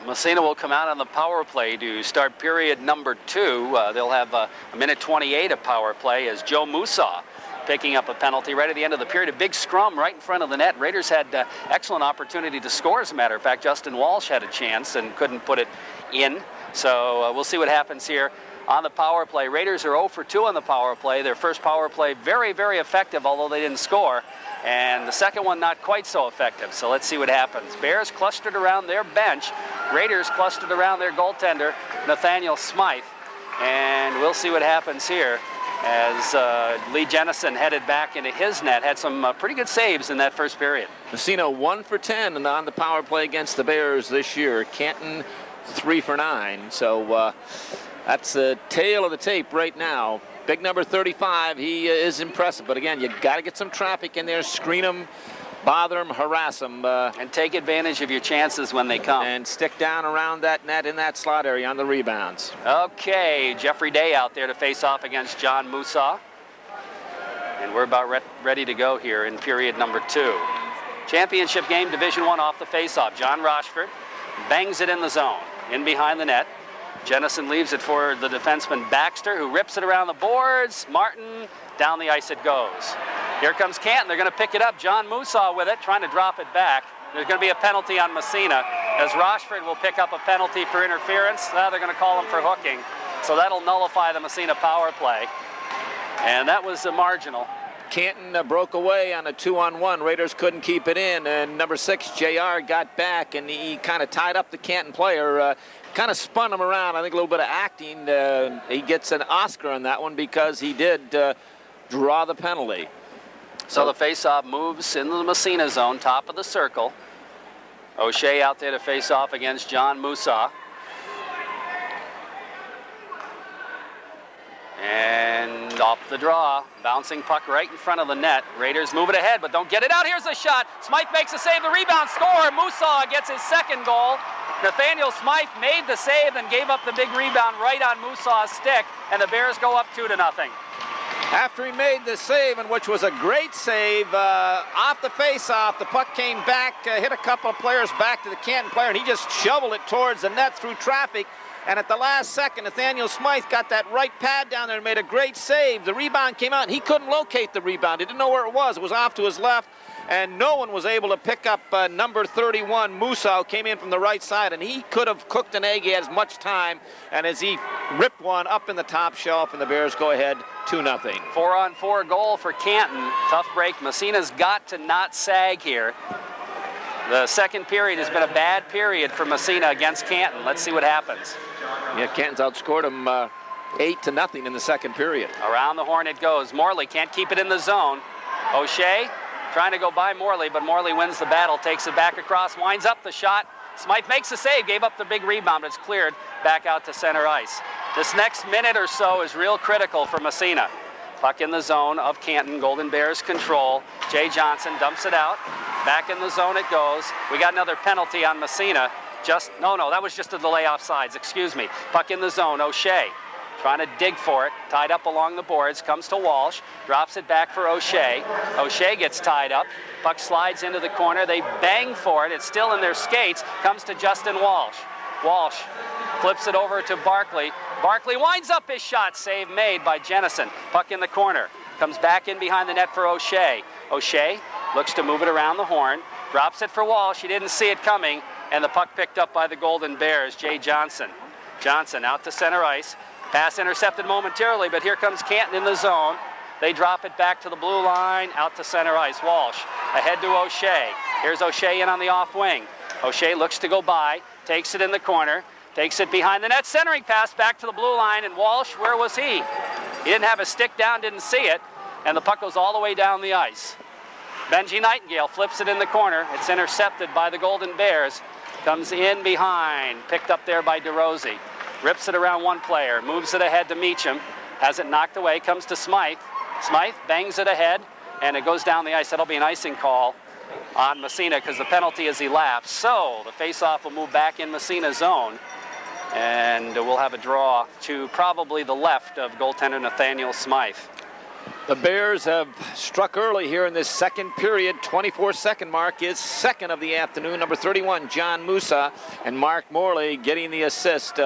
Massena will come out on the power play to start period number 2. They'll have a minute 28 of power play as Joe Musa picking up a penalty right at the end of the period. A big scrum right in front of the net. Raiders had excellent opportunity to score, as a matter of fact. Justin Walsh had a chance and couldn't put it in. So we'll see what happens here on the power play. Raiders are 0 for 2 on the power play. Their first power play very, very effective, although they didn't score. And the second one not quite so effective. So let's see what happens. Bears clustered around their bench. Raiders clustered around their goaltender, Nathaniel Smythe. And we'll see what happens here as Lee Jennison headed back into his net. Had some pretty good saves in that first period. Massena 1 for 10 on the power play against the Bears this year. Canton 3 for 9. So that's the tail of the tape right now. Big number 35, he is impressive. But again, you got to get some traffic in there, screen them, bother them, harass them. And take advantage of your chances when they come. And stick down around that net in that slot area on the rebounds. Okay, Jeffrey Day out there to face off against John Musa. And we're about ready to go here in period number 2. Championship game, Division I off the face-off. John Rochford bangs it in the zone, in behind the net. Jennison leaves it for the defenseman Baxter, who rips it around the boards. Martin, down the ice it goes. Here comes Canton. They're going to pick it up. John Musa with it, trying to drop it back. There's going to be a penalty on Massena, as Rochford will pick up a penalty for interference. Now they're going to call him for hooking. So that'll nullify the Massena power play. And that was marginal. Canton broke away on a 2-on-1. Raiders couldn't keep it in, and number 6, JR, got back, and he kind of tied up the Canton player, kind of spun him around. I think a little bit of acting. He gets an Oscar on that one because he did draw the penalty. So the face-off moves into the Massena zone, top of the circle. O'Shea out there to face off against John Musa. And off the draw, bouncing puck right in front of the net. Raiders move it ahead, but don't get it out. Here's a shot. Smythe makes a save, the rebound, score. Musa gets his second goal. Nathaniel Smythe made the save and gave up the big rebound right on Musa's stick, and the Bears go up 2-0. After he made the save, and which was a great save, off the face-off, the puck came back, hit a couple of players back to the Canton player, and he just shoveled it towards the net through traffic. And at the last second, Nathaniel Smythe got that right pad down there and made a great save. The rebound came out, and he couldn't locate the rebound. He didn't know where it was. It was off to his left, and no one was able to pick up number 31, Musa, who came in from the right side, and he could have cooked an egg. He had as much time, and as he ripped one up in the top shelf, and the Bears go ahead 2-0. 4-on-4 goal for Canton. Tough break. Massena's got to not sag here. The second period has been a bad period for Massena against Canton. Let's see what happens. Yeah, Canton's outscored him 8-0 in the second period. Around the horn it goes. Morley can't keep it in the zone. O'Shea trying to go by Morley, but Morley wins the battle, takes it back across, winds up the shot. Smythe makes the save, gave up the big rebound, but it's cleared back out to center ice. This next minute or so is real critical for Massena. Puck in the zone of Canton, Golden Bears control. Jay Johnson dumps it out. Back in the zone it goes. We got another penalty on Massena. No, that was just a delay offsides, excuse me. Puck in the zone, O'Shea trying to dig for it, tied up along the boards, comes to Walsh, drops it back for O'Shea. O'Shea gets tied up, puck slides into the corner, they bang for it, it's still in their skates, comes to Justin Walsh. Walsh flips it over to Barkley. Barkley winds up his shot, save made by Jennison. Puck in the corner, comes back in behind the net for O'Shea. O'Shea looks to move it around the horn, drops it for Walsh, he didn't see it coming, and the puck picked up by the Golden Bears, Jay Johnson. Johnson out to center ice. Pass intercepted momentarily, but here comes Canton in the zone. They drop it back to the blue line, out to center ice. Walsh ahead to O'Shea. Here's O'Shea in on the off wing. O'Shea looks to go by, takes it in the corner, takes it behind the net, centering pass back to the blue line, and Walsh, where was he? He didn't have a stick down, didn't see it, and the puck goes all the way down the ice. Benji Nightingale flips it in the corner. It's intercepted by the Golden Bears. Comes in behind, picked up there by DeRosie. Rips it around one player, moves it ahead to Meacham, has it knocked away, comes to Smythe. Smythe bangs it ahead, and it goes down the ice. That'll be an icing call on Massena because the penalty is elapsed. So the face-off will move back in Massena's zone, and we'll have a draw to probably the left of goaltender Nathaniel Smythe. The Bears have struck early here in this second period. 24-second mark is second of the afternoon. Number 31, John Musa, and Mark Morley getting the assist.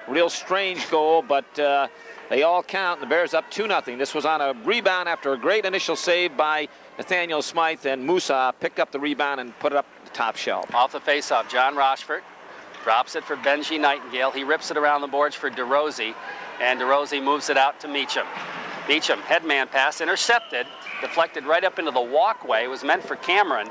Real strange goal, but they all count. The Bears up 2-0. This was on a rebound after a great initial save by Nathaniel Smythe, and Musa picked up the rebound and put it up the top shelf. Off the face-off, John Rochford drops it for Benji Nightingale. He rips it around the boards for DeRosie, and DeRosie moves it out to Meacham. Meacham, headman pass, intercepted, deflected right up into the walkway. It was meant for Cameron,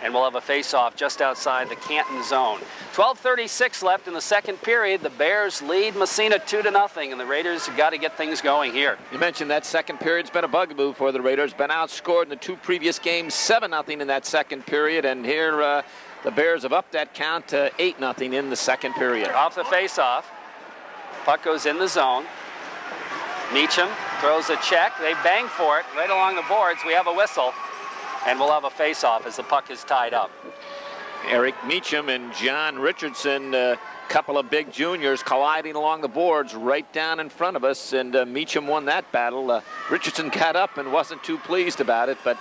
and we'll have a face-off just outside the Canton zone. 12:36 left in the second period. The Bears lead Massena 2-0, and the Raiders have got to get things going here. You mentioned that second period's been a bugaboo for the Raiders. Been outscored in the two previous games, 7-0 in that second period, and here the Bears have upped that count to 8-0 in the second period. Off the face-off, puck goes in the zone. Meacham throws a check. They bang for it right along the boards. We have a whistle, and we'll have a face-off as the puck is tied up. Eric Meacham and John Richardson, a couple of big juniors colliding along the boards right down in front of us, and Meacham won that battle. Richardson got up and wasn't too pleased about it, but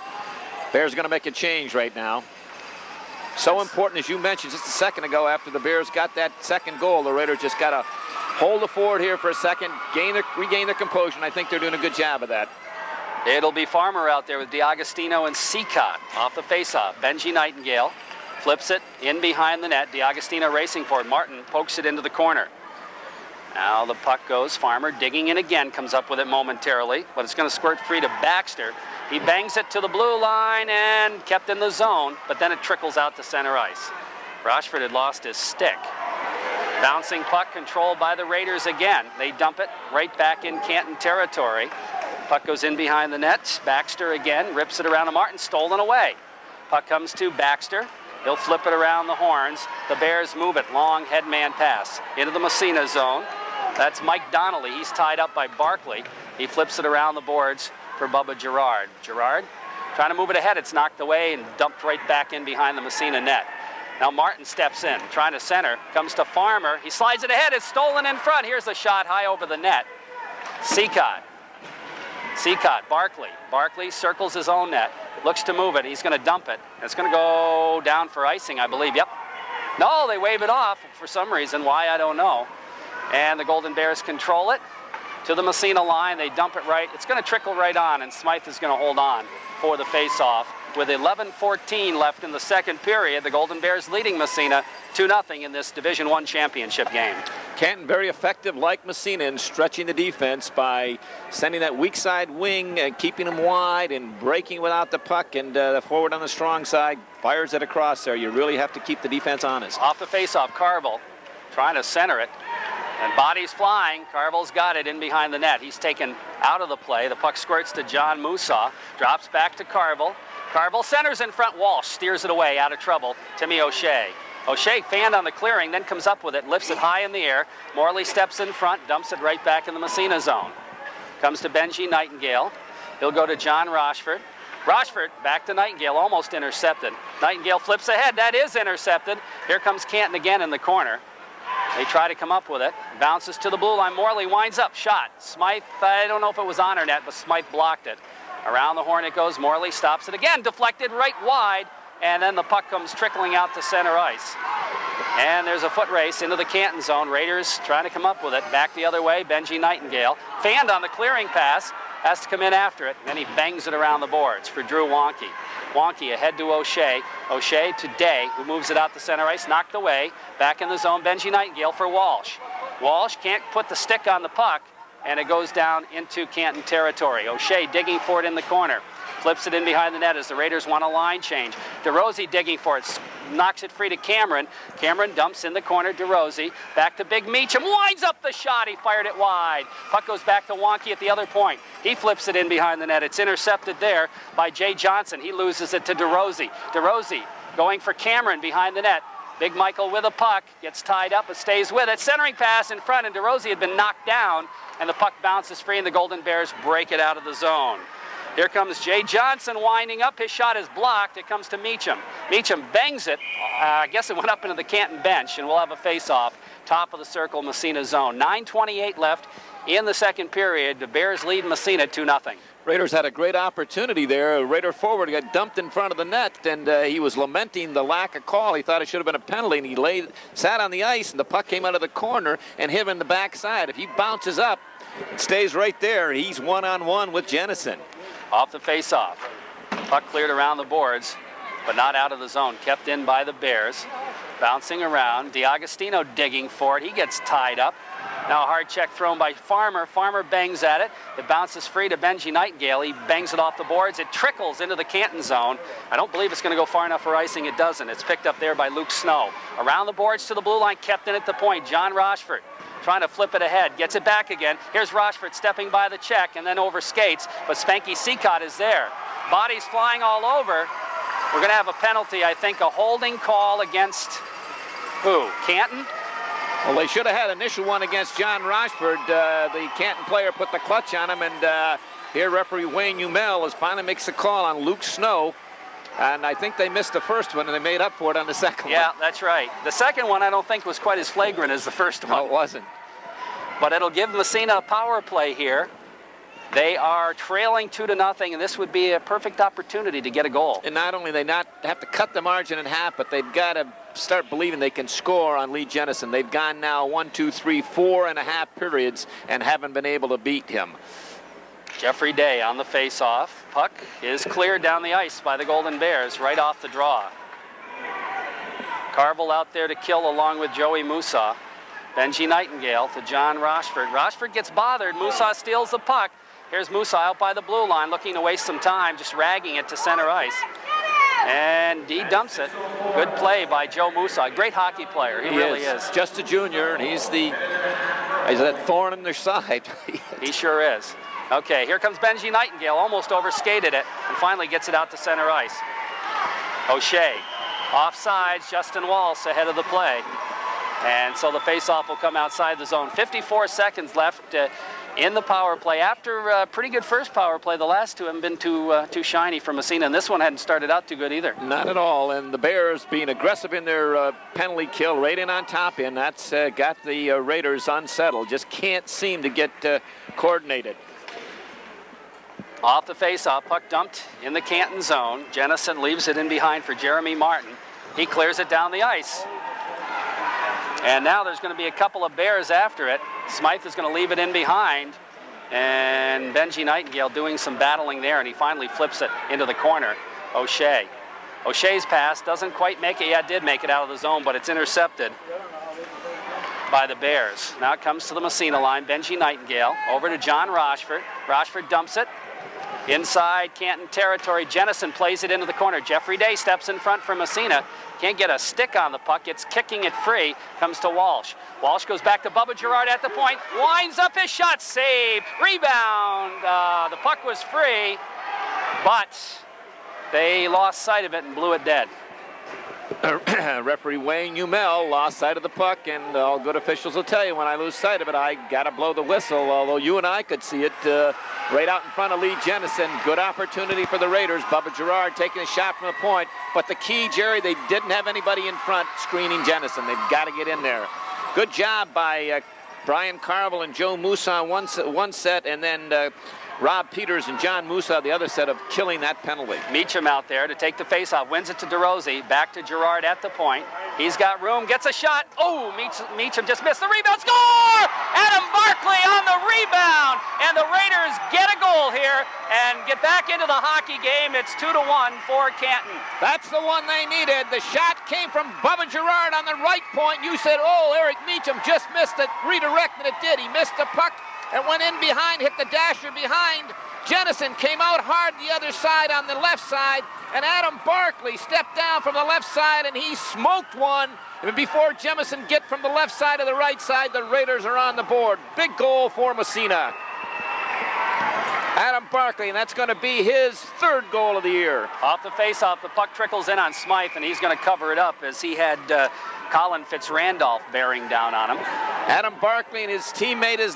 Bears are going to make a change right now. So important, as you mentioned just a second ago, after the Bears got that second goal, the Raiders just got to hold the fort here for a second, regain their composure, and I think they're doing a good job of that. It'll be Farmer out there with DiAgostino and Seacott off the face-off. Benji Nightingale flips it in behind the net. DiAgostino racing for it. Martin pokes it into the corner. Now the puck goes. Farmer digging in again, comes up with it momentarily, but it's going to squirt free to Baxter. He bangs it to the blue line and kept in the zone, but then it trickles out to center ice. Rochford had lost his stick. Bouncing puck controlled by the Raiders again. They dump it right back in Canton territory. Puck goes in behind the net. Baxter again rips it around to Martin, stolen away. Puck comes to Baxter. He'll flip it around the horns. The Bears move it. Long headman pass into the Massena zone. That's Mike Donnelly. He's tied up by Barkley. He flips it around the boards for Bubba Girard. Girard trying to move it ahead. It's knocked away and dumped right back in behind the Massena net. Now Martin steps in, trying to center, comes to Farmer. He slides it ahead, it's stolen in front. Here's the shot high over the net. Seacott Seacott, Barkley circles his own net, looks to move it. He's going to dump it. It's going to go down for icing, I believe. Yep. No, they wave it off for some reason. Why, I don't know. And the Golden Bears control it to the Massena line. They dump it right. It's going to trickle right on, and Smythe is going to hold on for the face-off. With 11:14 left in the second period, the Golden Bears leading Massena 2-0 in this Division I championship game. Canton very effective, like Massena, in stretching the defense by sending that weak side wing and keeping them wide and breaking without the puck, and the forward on the strong side fires it across there. You really have to keep the defense honest. Off the face-off, Carville trying to center it. And bodies flying. Carville's got it in behind the net. He's taken out of the play. The puck squirts to John Musa. Drops back to Carville. Carville centers in front. Walsh steers it away, out of trouble. Timmy O'Shea. O'Shea fanned on the clearing, then comes up with it, lifts it high in the air. Morley steps in front, dumps it right back in the Massena zone. Comes to Benji Nightingale. He'll go to John Rochford. Rochford back to Nightingale, almost intercepted. Nightingale flips ahead. That is intercepted. Here comes Canton again in the corner. They try to come up with it. Bounces to the blue line. Morley winds up. Shot. Smythe, I don't know if it was on her net, but Smythe blocked it. Around the horn it goes. Morley stops it again. Deflected right wide. And then the puck comes trickling out to center ice. And there's a foot race into the Canton zone. Raiders trying to come up with it. Back the other way. Benji Nightingale. Fanned on the clearing pass. Has to come in after it. And then he bangs it around the boards for Drew Wonky. Wonky ahead to O'Shea. O'Shea to Day, who moves it out to center ice. Knocked away. Back in the zone. Benji Nightingale for Walsh. Walsh can't put the stick on the puck. And it goes down into Canton territory. O'Shea digging for it in the corner. Flips it in behind the net as the Raiders want a line change. DeRosie digging for it. Knocks it free to Cameron. Cameron dumps in the corner. DeRosie. Back to Big Meacham. Winds up the shot. He fired it wide. Puck goes back to Wonky at the other point. He flips it in behind the net. It's intercepted there by Jay Johnson. He loses it to DeRosie. DeRosie going for Cameron behind the net. Big Michael with a puck, gets tied up, but stays with it. Centering pass in front, and DeRosie had been knocked down, and the puck bounces free, and the Golden Bears break it out of the zone. Here comes Jay Johnson winding up. His shot is blocked. It comes to Meacham. Meacham bangs it. I guess it went up into the Canton bench, and we'll have a face-off. Top of the circle, Massena zone. 9:28 left in the second period. The Bears lead Massena 2-0. Raiders had a great opportunity there. A Raider forward got dumped in front of the net, and he was lamenting the lack of call. He thought it should have been a penalty, and he sat on the ice, and the puck came out of the corner and hit him in the backside. If he bounces up, it stays right there. He's one-on-one with Jennison. Off the face-off. Puck cleared around the boards, but not out of the zone. Kept in by the Bears. Bouncing around. DiAgostino digging for it. He gets tied up. Now a hard check thrown by Farmer. Farmer bangs at it. It bounces free to Benji Nightingale. He bangs it off the boards. It trickles into the Canton zone. I don't believe it's going to go far enough for icing. It doesn't. It's picked up there by Luke Snow. Around the boards to the blue line. Kept in at the point. John Rochford trying to flip it ahead. Gets it back again. Here's Rochford stepping by the check and then over skates. But Spanky Seacott is there. Bodies flying all over. We're going to have a penalty, I think, a holding call against who? Canton? Well, they should have had an initial one against John Rochford. The Canton player put the clutch on him, and here referee Wayne Umel has finally makes a call on Luke Snow. And I think they missed the first one, and they made up for it on the second one. Yeah, that's right. The second one I don't think was quite as flagrant as the first one. No, it wasn't. But it'll give Massena a power play here. They are trailing 2-0, and this would be a perfect opportunity to get a goal. And not only they not have to cut the margin in half, but they've got to start believing they can score on Lee Jennison. They've gone now 1, 2, 3, 4.5 periods and haven't been able to beat him. Jeffrey Day on the face-off. Puck is cleared down the ice by the Golden Bears right off the draw. Carville out there to kill along with Joey Musa. Benji Nightingale to John Rochford. Rochford gets bothered. Musa steals the puck. Here's Musa out by the blue line looking to waste some time, just ragging it to center ice. And he dumps it. Good play by Joe Musa. Great hockey player. He really is. Just a junior, and he's that thorn in their side. He sure is. Okay, here comes Benji Nightingale. Almost overskated it and finally gets it out to center ice. O'Shea. Offsides. Justin Walsh ahead of the play. And so the faceoff will come outside the zone. 54 seconds left in the power play. After a pretty good first power play, the last two haven't been too shiny for Massena, and this one hadn't started out too good either. Not at all, and the Bears being aggressive in their penalty kill, right in on top in, that's got the Raiders unsettled. Just can't seem to get coordinated. Off the face-off, puck dumped in the Canton zone. Jennison leaves it in behind for Jeremy Martin. He clears it down the ice. And now there's going to be a couple of Bears after it. Smythe is going to leave it in behind. And Benji Nightingale doing some battling there, and he finally flips it into the corner. O'Shea. O'Shea's pass doesn't quite make it. Yeah, it did make it out of the zone, but it's intercepted by the Bears. Now it comes to the Massena line. Benji Nightingale over to John Rochford. Rochford dumps it. Inside Canton territory, Jennison plays it into the corner. Jeffrey Day steps in front for Massena. Can't get a stick on the puck. It's kicking it free. Comes to Walsh. Walsh goes back to Bubba Girard at the point. Winds up his shot. Save. Rebound. The puck was free, but they lost sight of it and blew it dead. Referee Wayne Umel lost sight of the puck, and all good officials will tell you when I lose sight of it, I got to blow the whistle, although you and I could see it right out in front of Lee Jennison. Good opportunity for the Raiders. Bubba Girard taking a shot from the point, but the key, Jerry, they didn't have anybody in front screening Jennison. They've got to get in there. Good job by Brian Carville and Joe Musa on one set, and then Rob Peters and John Musa the other set of killing that penalty. Meacham out there to take the faceoff, wins it to DeRosie, back to Girard at the point. He's got room, gets a shot. Oh, Meacham just missed the rebound. Score! Adam Barkley on the rebound, and the Raiders get a goal here and get back into the hockey game. It's 2-1 for Canton. That's the one they needed. The shot came from Bubba Girard on the right point. You said, oh, Eric Meacham just missed it. Redirect, and it did. He missed the puck. It went in behind, hit the dasher behind. Jennison came out hard the other side on the left side, and Adam Barkley stepped down from the left side, and he smoked one. And before Jemison get from the left side to the right side, the Raiders are on the board. Big goal for Massena. Adam Barkley, and that's going to be his third goal of the year. Off the face-off, the puck trickles in on Smythe, and he's going to cover it up as he had Colin Fitzrandolph bearing down on him. Adam Barkley and his teammate, his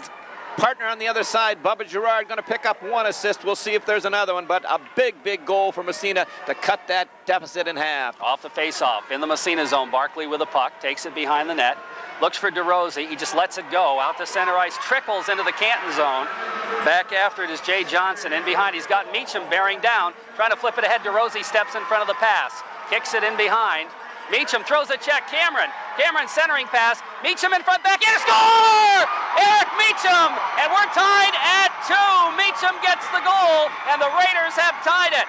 partner on the other side, Bubba Girard, going to pick up one assist. We'll see if there's another one, but a big, big goal for Massena to cut that deficit in half. Off the face-off, in the Massena zone, Barkley with a puck, takes it behind the net, looks for DeRosie, he just lets it go, out to center ice, trickles into the Canton zone. Back after it is Jay Johnson, in behind, he's got Meacham bearing down, trying to flip it ahead, DeRosie steps in front of the pass, kicks it in behind. Meacham throws a check, Cameron centering pass, Meacham in front, back in, score! Eric Meacham, and we're tied at 2. Meacham gets the goal, and the Raiders have tied it.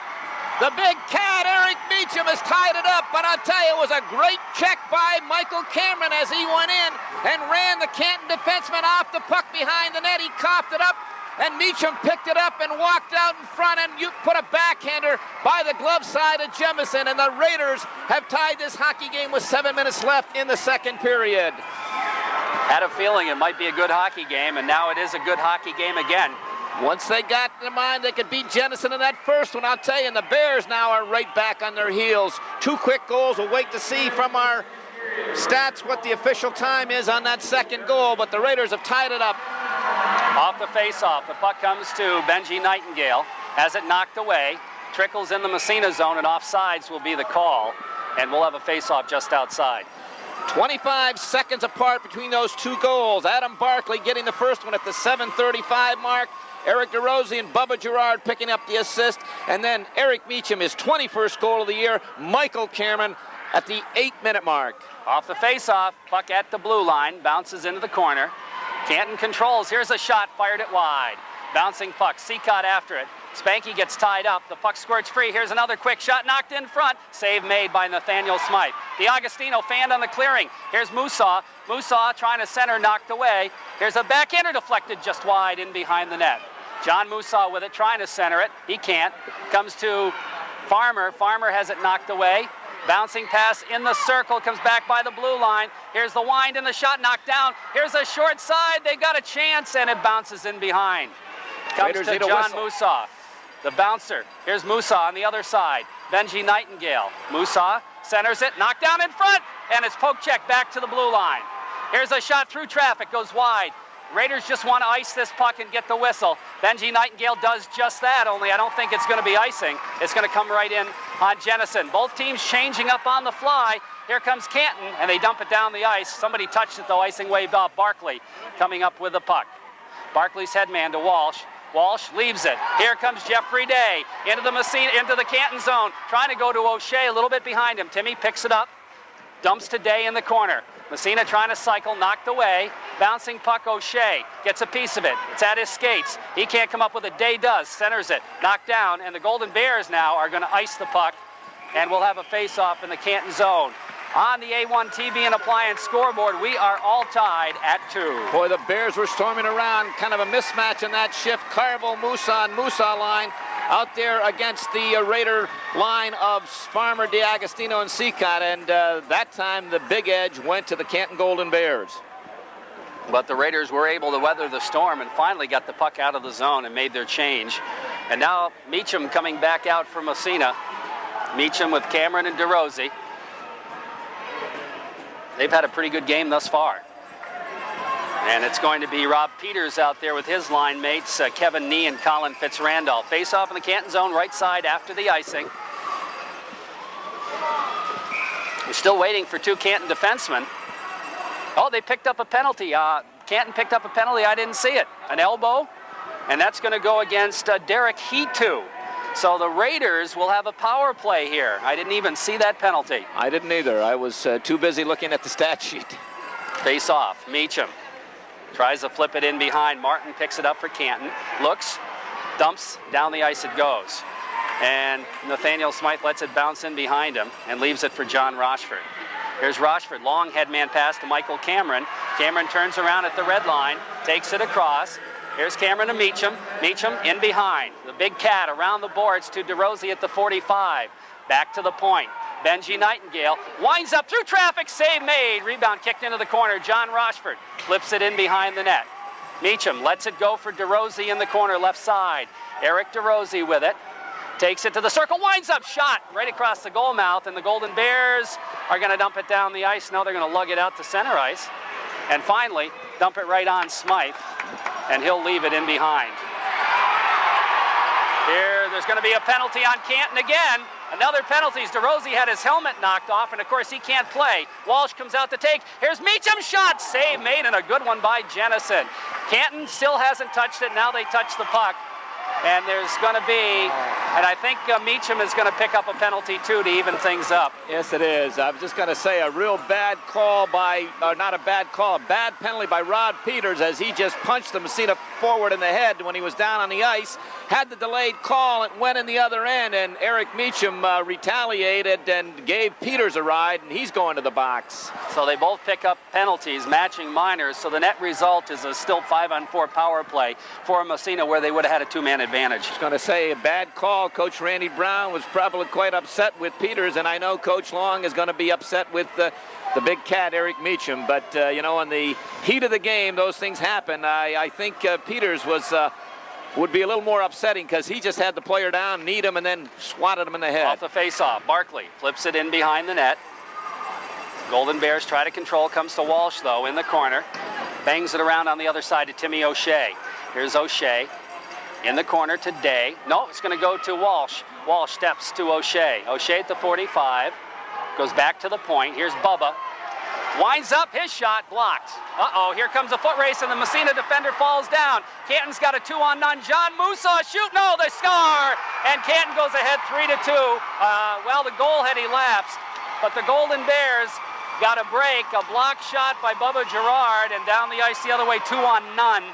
The big cat, Eric Meacham, has tied it up, but I'll tell you, it was a great check by Michael Cameron as he went in and ran the Canton defenseman off the puck behind the net. He coughed it up, and Meacham picked it up and walked out in front, and you put a backhander by the glove side of Jemison, and the Raiders have tied this hockey game with 7 minutes left in the second period. Had a feeling it might be a good hockey game, and now it is a good hockey game again. Once they got in mind they could beat Jennison in that first one, I'll tell you, and the Bears now are right back on their heels. 2 quick goals. We'll wait to see from our stats what the official time is on that second goal, but the Raiders have tied it up. Off the face-off, the puck comes to Benji Nightingale, has it knocked away, trickles in the Massena zone, and offsides will be the call, and we'll have a face-off just outside. 25 seconds apart between those 2 goals. Adam Barkley getting the first one at the 7:35 mark. Eric DeRosie and Bubba Girard picking up the assist. And then Eric Meacham, his 21st goal of the year. Michael Cameron at the 8-minute mark. Off the face-off, puck at the blue line, bounces into the corner. Canton controls, here's a shot, fired it wide. Bouncing puck, Seacott after it. Spanky gets tied up, the puck squirts free. Here's another quick shot, knocked in front. Save made by Nathaniel Smythe. DiAgostino fanned on the clearing. Here's Musa. Musa trying to center, knocked away. Here's a backhander deflected just wide in behind the net. John Musa with it, trying to center it. He can't. Comes to Farmer. Farmer has it knocked away. Bouncing pass in the circle, comes back by the blue line. Here's the wind and the shot knocked down. Here's a short side, they got a chance, and it bounces in behind. Comes to John Musa, the bouncer. Here's Musa on the other side. Benji Nightingale. Musa centers it, knocked down in front, and it's poke check back to the blue line. Here's a shot through traffic, goes wide. Raiders just want to ice this puck and get the whistle. Benji Nightingale does just that, only I don't think it's going to be icing. It's going to come right in on Jennison. Both teams changing up on the fly. Here comes Canton, and they dump it down the ice. Somebody touched it, though. Icing waved off. Barkley coming up with the puck. Barkley's headman to Walsh. Walsh leaves it. Here comes Jeffrey Day into the Massena, into the Canton zone, trying to go to O'Shea, a little bit behind him. Timmy picks it up, dumps to Day in the corner. Massena trying to cycle, knocked away. Bouncing puck, O'Shea gets a piece of it. It's at his skates. He can't come up with it. Day does, centers it, knocked down, and the Golden Bears now are going to ice the puck, and we'll have a face-off in the Canton zone. On the A1 TV and Appliance scoreboard, we are all tied at 2. Boy, the Bears were storming around, kind of a mismatch in that shift. Carville, Musa, and Musa line out there against the Raider line of Farmer, DeAgostino, and Seacott, and that time the big edge went to the Canton Golden Bears. But the Raiders were able to weather the storm and finally got the puck out of the zone and made their change. And now Meacham coming back out for Massena. Meacham with Cameron and DeRosie. They've had a pretty good game thus far. And it's going to be Rob Peters out there with his line mates, Kevin Nee and Colin Fitzrandolph. Face off in the Canton zone, right side after the icing. We're still waiting for 2 Canton defensemen. Oh, they picked up a penalty. Canton picked up a penalty. I didn't see it. An elbow. And that's going to go against Derek Heatu. So the Raiders will have a power play here. I didn't even see that penalty. I didn't either. I was too busy looking at the stat sheet. Face off. Meacham tries to flip it in behind. Martin picks it up for Canton. Looks, dumps, down the ice it goes. And Nathaniel Smythe lets it bounce in behind him and leaves it for John Rochford. Here's Rochford, long headman pass to Michael Cameron. Cameron turns around at the red line, takes it across. Here's Cameron to Meacham. Meacham in behind. The big cat around the boards to DeRosie at the 45. Back to the point. Benji Nightingale winds up through traffic. Save made. Rebound kicked into the corner. John Rochford flips it in behind the net. Meacham lets it go for DeRosie in the corner left side. Eric DeRosie with it. Takes it to the circle. Winds up. Shot right across the goal mouth. And the Golden Bears are going to dump it down the ice. No, they're going to lug it out to center ice. And finally, dump it right on Smythe. And he'll leave it in behind. Here, there's going to be a penalty on Canton again. Another penalty. DeRosie had his helmet knocked off, and of course he can't play. Walsh comes out to take. Here's Meacham's shot. Save made, and a good one by Jennison. Canton still hasn't touched it. Now they touch the puck. And there's going to be, and I think Meacham is going to pick up a penalty too to even things up. Yes, it is. I was just going to say a real bad call by, not a bad call, a bad penalty by Rod Peters as he just punched the Massena forward in the head when he was down on the ice. Had the delayed call, it went in the other end, and Eric Meacham retaliated and gave Peters a ride, and he's going to the box. So they both pick up penalties, matching minors, so the net result is a still 5-on-4 power play for Massena where they would have had a 2-man advantage. I was going to say a bad call. Coach Randy Brown was probably quite upset with Peters, and I know Coach Long is going to be upset with the big cat, Eric Meacham. But, you know, in the heat of the game, those things happen. I think Peters would be a little more upsetting because he just had the player down, kneed him, and then swatted him in the head. Off the face-off, Barkley flips it in behind the net. Golden Bears try to control, comes to Walsh, though, in the corner. Bangs it around on the other side to Timmy O'Shea. Here's O'Shea in the corner to Day. No, it's going to go to Walsh. Walsh steps to O'Shea. O'Shea at the 45. Goes back to the point. Here's Bubba. Winds up, his shot blocked. Uh-oh, here comes a foot race, and the Massena defender falls down. Canton's got a 2-on-none. John Musa, shoot, no, they score! And Canton goes ahead 3-2. Well, the goal had elapsed, but the Golden Bears got a break, a block shot by Bubba Gerard, and down the ice the other way, 2-on-none.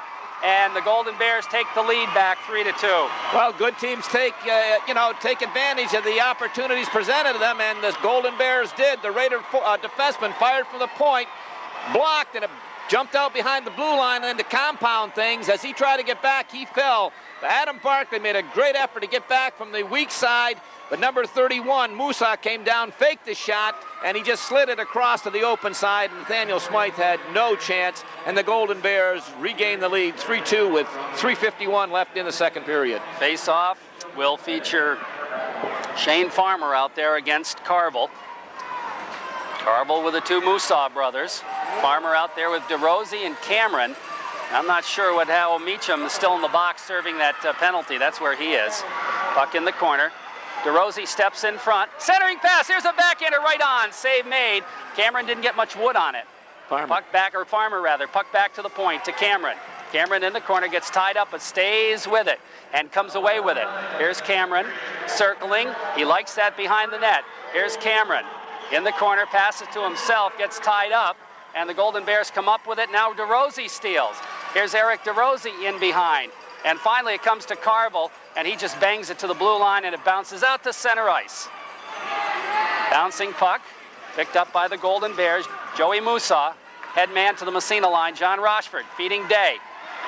And the Golden Bears take the lead back 3-2. Well, good teams take advantage of the opportunities presented to them, and the Golden Bears did. The Raider defenseman fired from the point, blocked, and it jumped out behind the blue line and to compound things. As he tried to get back, he fell. Adam Barkley made a great effort to get back from the weak side, but number 31, Musa, came down, faked the shot, and he just slid it across to the open side. Nathaniel Smythe had no chance, and the Golden Bears regained the lead 3-2 with 3:51 left in the second period. Face-off will feature Shane Farmer out there against Carville. Carville with the two Musa brothers. Farmer out there with DeRosie and Cameron. I'm not sure how Meacham is still in the box serving that penalty. That's where he is. Puck in the corner. DeRosie steps in front. Centering pass. Here's a backhander right on. Save made. Cameron didn't get much wood on it. Farmer. Puck back, or Farmer rather. Puck back to the point to Cameron. Cameron in the corner, gets tied up, but stays with it and comes away with it. Here's Cameron circling. He likes that behind the net. Here's Cameron in the corner, passes to himself, gets tied up, and the Golden Bears come up with it. Now DeRosie steals. Here's Eric DeRosie in behind. And finally it comes to Carvel, and he just bangs it to the blue line, and it bounces out to center ice. Bouncing puck, picked up by the Golden Bears. Joey Musa, head man to the Massena line. John Rochford feeding Day.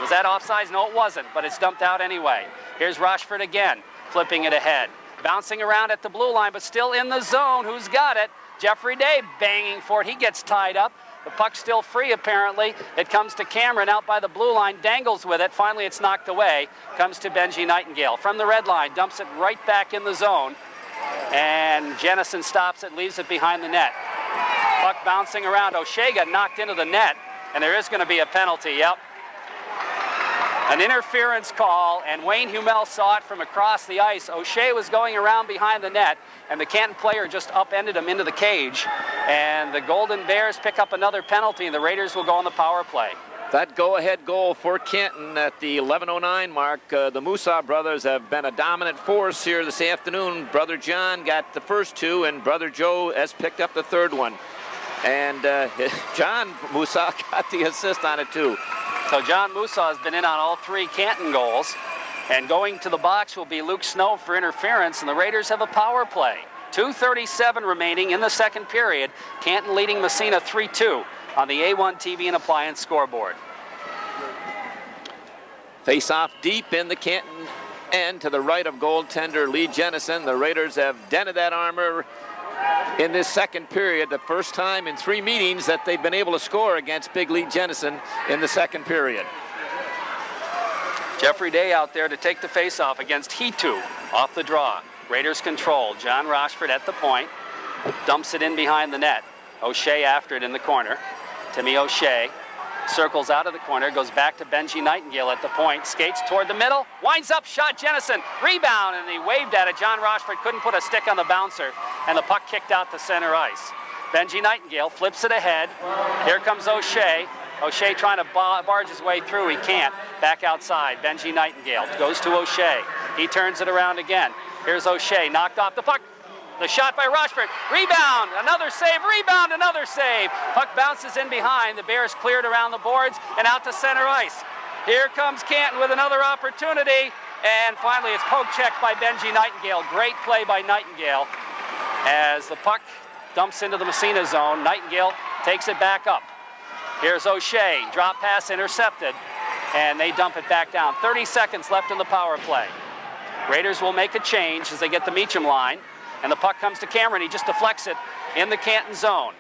Was that offsides? No, it wasn't, but it's dumped out anyway. Here's Rochford again, flipping it ahead. Bouncing around at the blue line, but still in the zone. Who's got it? Jeffrey Day banging for it. He gets tied up. The puck's still free, apparently. It comes to Cameron out by the blue line, dangles with it. Finally, it's knocked away. Comes to Benji Nightingale. From the red line, dumps it right back in the zone. And Jennison stops it, leaves it behind the net. Puck bouncing around. O'Shea got knocked into the net, and there is going to be a penalty. Yep. An interference call, and Wayne Humel saw it from across the ice. O'Shea was going around behind the net, and the Canton player just upended him into the cage. And the Golden Bears pick up another penalty, and the Raiders will go on the power play. That go-ahead goal for Canton at the 11:09 mark. The Musa brothers have been a dominant force here this afternoon. Brother John got the first two, and Brother Joe has picked up the third one. And John Musa got the assist on it too. So John Musa has been in on all three Canton goals. And going to the box will be Luke Snow for interference, and the Raiders have a power play. 2:37 remaining in the second period. Canton leading Massena 3-2 on the A1 TV and Appliance scoreboard. Face off deep in the Canton end to the right of goaltender Lee Jennison. The Raiders have dented that armor in this second period, the first time in 3 meetings that they've been able to score against Big Lee Jennison in the second period. Jeffrey Day out there to take the face-off against Hitu off the draw. Raiders control. John Rochford at the point. Dumps it in behind the net. O'Shea after it in the corner. Timmy O'Shea circles out of the corner, goes back to Benji Nightingale at the point, skates toward the middle, winds up, shot Jennison, rebound, and he waved at it. John Rochford couldn't put a stick on the bouncer, and the puck kicked out to center ice. Benji Nightingale flips it ahead. Here comes O'Shea. O'Shea trying to barge his way through. He can't. Back outside. Benji Nightingale goes to O'Shea. He turns it around again. Here's O'Shea, knocked off the puck. The shot by Rochford. Rebound, another save, rebound, another save. Puck bounces in behind. The Bears cleared around the boards and out to center ice. Here comes Canton with another opportunity. And finally, it's poke checked by Benji Nightingale. Great play by Nightingale. As the puck dumps into the Massena zone, Nightingale takes it back up. Here's O'Shea, drop pass intercepted, and they dump it back down. 30 seconds left in the power play. Raiders will make a change as they get the Meacham line, and the puck comes to Cameron. He just deflects it in the Canton zone.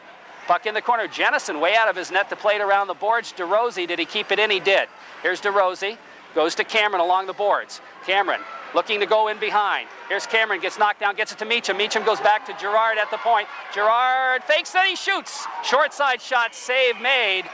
Puck in the corner. Jennison way out of his net to play it around the boards. DeRosie, did he keep it in? He did. Here's DeRosie, goes to Cameron along the boards. Cameron looking to go in behind. Here's Cameron, gets knocked down, gets it to Meacham. Meacham goes back to Gerard at the point. Gerard fakes it, he shoots. Short side shot, save made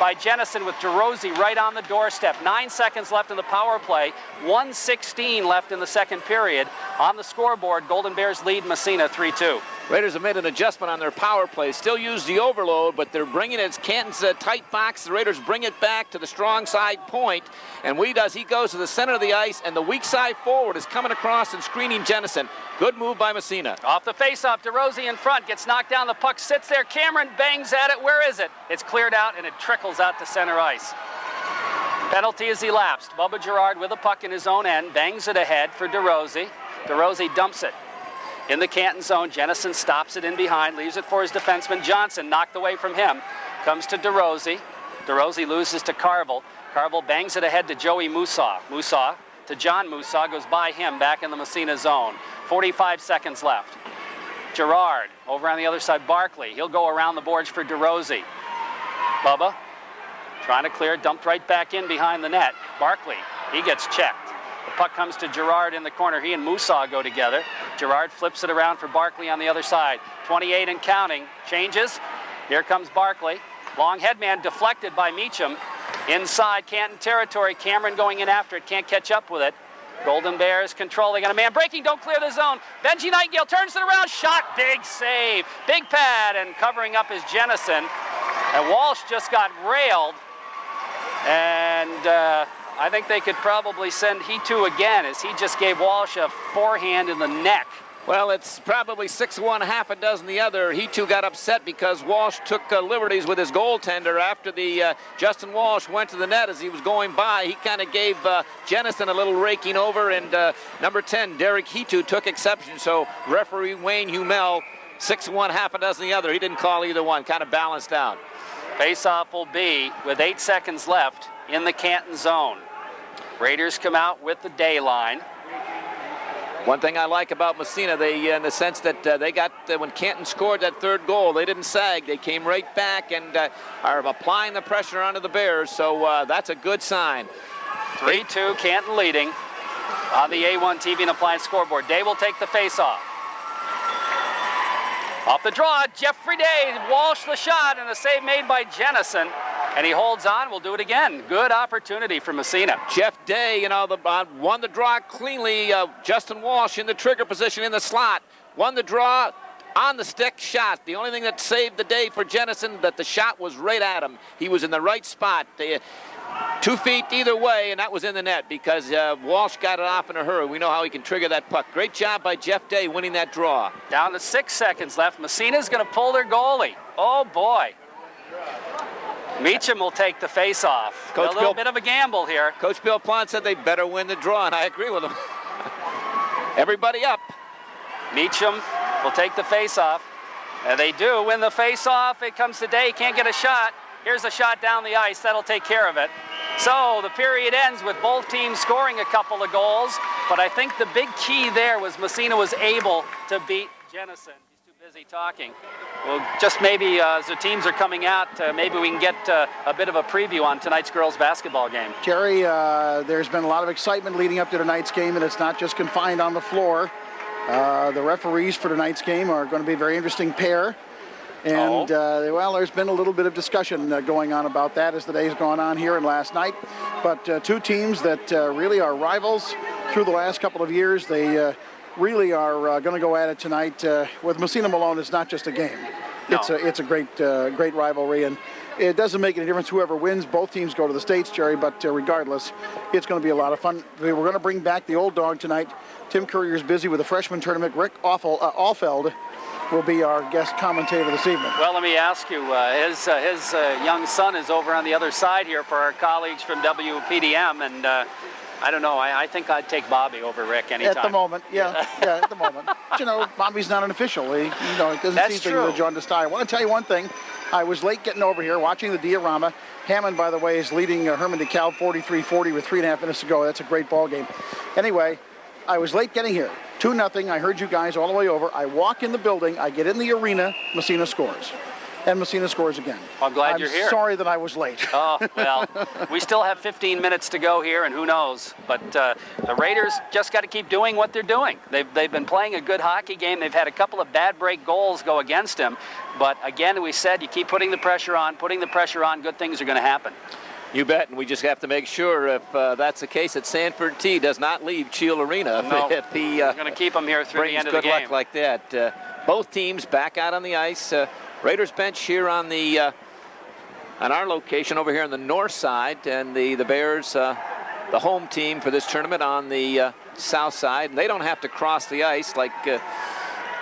by Jennison with DeRosie right on the doorstep. 9 seconds left in the power play. 1:16 left in the second period. On the scoreboard, Golden Bears lead Massena 3-2. Raiders have made an adjustment on their power play. Still use the overload, but they're bringing it. It's Canton's tight box. The Raiders bring it back to the strong side point. And he goes to the center of the ice, and the weak side forward is coming across and screening Jennison. Good move by Massena. Off the faceoff, DeRosie in front, gets knocked down. The puck sits there. Cameron bangs at it. Where is it? It's cleared out, and it trickles out to center ice. Penalty is elapsed. Bubba Gerard with a puck in his own end, bangs it ahead for DeRosie. DeRosie dumps it in the Canton zone. Jennison stops it in behind, leaves it for his defenseman Johnson, knocked away from him. Comes to DeRosie. DeRosie loses to Carvel. Carvel bangs it ahead to Joey Musa. Musa to John Musa, goes by him back in the Massena zone. 45 seconds left. Gerard over on the other side, Barkley. He'll go around the boards for DeRosie. Bubba trying to clear, dumped right back in behind the net. Barkley, he gets checked. The puck comes to Gerard in the corner. He and Musa go together. Gerard flips it around for Barkley on the other side. 28 and counting. Changes. Here comes Barkley. Long headman deflected by Meacham. Inside Canton territory. Cameron going in after it. Can't catch up with it. Golden Bears control. They got a man breaking. Don't clear the zone. Benji Nightingale turns it around. Shot. Big save. Big pad. And covering up is Jennison. And Walsh just got railed And I think they could probably send He2 again, as he just gave Walsh a forehand in the neck. Well, it's probably 6-1, half a dozen the other. He2 got upset because Walsh took liberties with his goaltender after the Justin Walsh went to the net as he was going by. He kind of gave Jennison a little raking over, and number 10, Derek He2, took exception. So referee Wayne Humel, 6-1, half a dozen the other. He didn't call either one, kind of balanced out. Face-off will be with 8 seconds left in the Canton zone. Raiders come out with the day line. One thing I like about Massena, they in the sense that they got, when Canton scored that third goal, they didn't sag. They came right back and are applying the pressure onto the Bears, so that's a good sign. 3-2, Canton leading on the A1 TV and Appliance scoreboard. Day will take the face-off. Off the draw, Jeffrey Day, Walsh the shot, and a save made by Jennison. And he holds on. We'll do it again. Good opportunity for Massena. Jeff Day, you know, won the draw cleanly. Justin Walsh in the trigger position in the slot. Won the draw on the stick shot. The only thing that saved the day for Jennison, that the shot was right at him. He was in the right spot. 2 feet either way, and that was in the net because Walsh got it off in a hurry. We know how he can trigger that puck. Great job by Jeff Day winning that draw. Down to 6 seconds left. Massena's going to pull their goalie. Oh, boy. Meacham will take the face-off. A little bit of a gamble here. Coach Bill Plant said they better win the draw, and I agree with him. Everybody up. Meacham will take the face-off. And they do win the face-off. It comes to Day. Can't get a shot. Here's a shot down the ice. That'll take care of it. So the period ends with both teams scoring a couple of goals. But I think the big key there was Massena was able to beat Jennison. Busy talking. Well, just maybe as the teams are coming out, maybe we can get a bit of a preview on tonight's girls basketball game. Jerry, there's been a lot of excitement leading up to tonight's game, and it's not just confined on the floor. The referees for tonight's game are going to be a very interesting pair. And, well, there's been a little bit of discussion going on about that as the day's gone on here and last night. But two teams that really are rivals through the last couple of years. They really are going to go at it tonight. With Massena Malone, it's not just a game. No. It's a great rivalry, and it doesn't make any difference whoever wins. Both teams go to the States, Jerry, but regardless, it's going to be a lot of fun. We're going to bring back the old dog tonight. Tim Courier's busy with the freshman tournament. Rick Alfeld will be our guest commentator this evening. Well, let me ask you, his young son is over on the other side here for our colleagues from WPDM, and I don't know. I think I'd take Bobby over Rick anytime. At the moment, yeah, at the moment. But, you know, Bobby's not an official. He doesn't see things with John DeStey. I want to tell you one thing. I was late getting over here, watching the diorama. Hammond, by the way, is leading Herman DeKalb 43-40 with 3.5 minutes to go. That's a great ball game. Anyway, I was late getting here. 2-0. I heard you guys all the way over. I walk in the building. I get in the arena. Massena scores. And Massena scores again. I'm glad you're here. I'm sorry that I was late. Oh, well, we still have 15 minutes to go here, and who knows. But the Raiders just got to keep doing what they're doing. They've been playing a good hockey game. They've had a couple of bad break goals go against them. But again, we said you keep putting the pressure on, good things are going to happen. You bet, and we just have to make sure if that's the case that Sanford T does not leave Cheel Arena. No, if he we're going to keep him here through the end of the game. Good luck like that. Both teams back out on the ice. Raiders bench here on our location over here on the north side, and the Bears, the home team for this tournament, on the south side. And they don't have to cross the ice like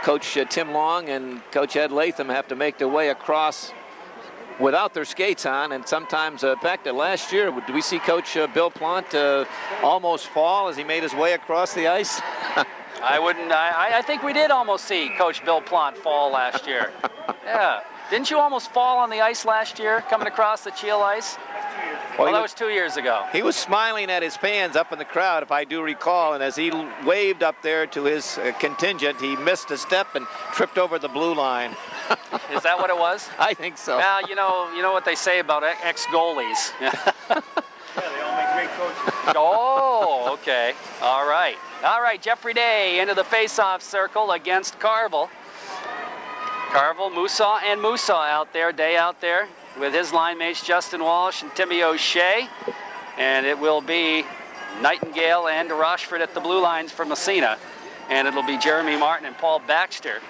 Coach Tim Long and Coach Ed Latham have to make their way across without their skates on. And sometimes, in fact, last year, did we see Coach Bill Plant almost fall as he made his way across the ice? I think we did almost see Coach Bill Plant fall last year. Yeah. Didn't you almost fall on the ice last year, coming across the Cheel ice? Well, that was 2 years ago. He was smiling at his fans up in the crowd, if I do recall, and as he waved up there to his contingent, he missed a step and tripped over the blue line. Is that what it was? I think so. Well, you know what they say about ex-goalies. Yeah, they all make great coaches. Oh, okay. All right. All right, Jeffrey Day into the face-off circle against Carville. Carville, Musaw, and Musaw out there. Day out there with his line mates Justin Walsh and Timmy O'Shea. And it will be Nightingale and Rochford at the blue lines for Massena. And it'll be Jeremy Martin and Paul Baxter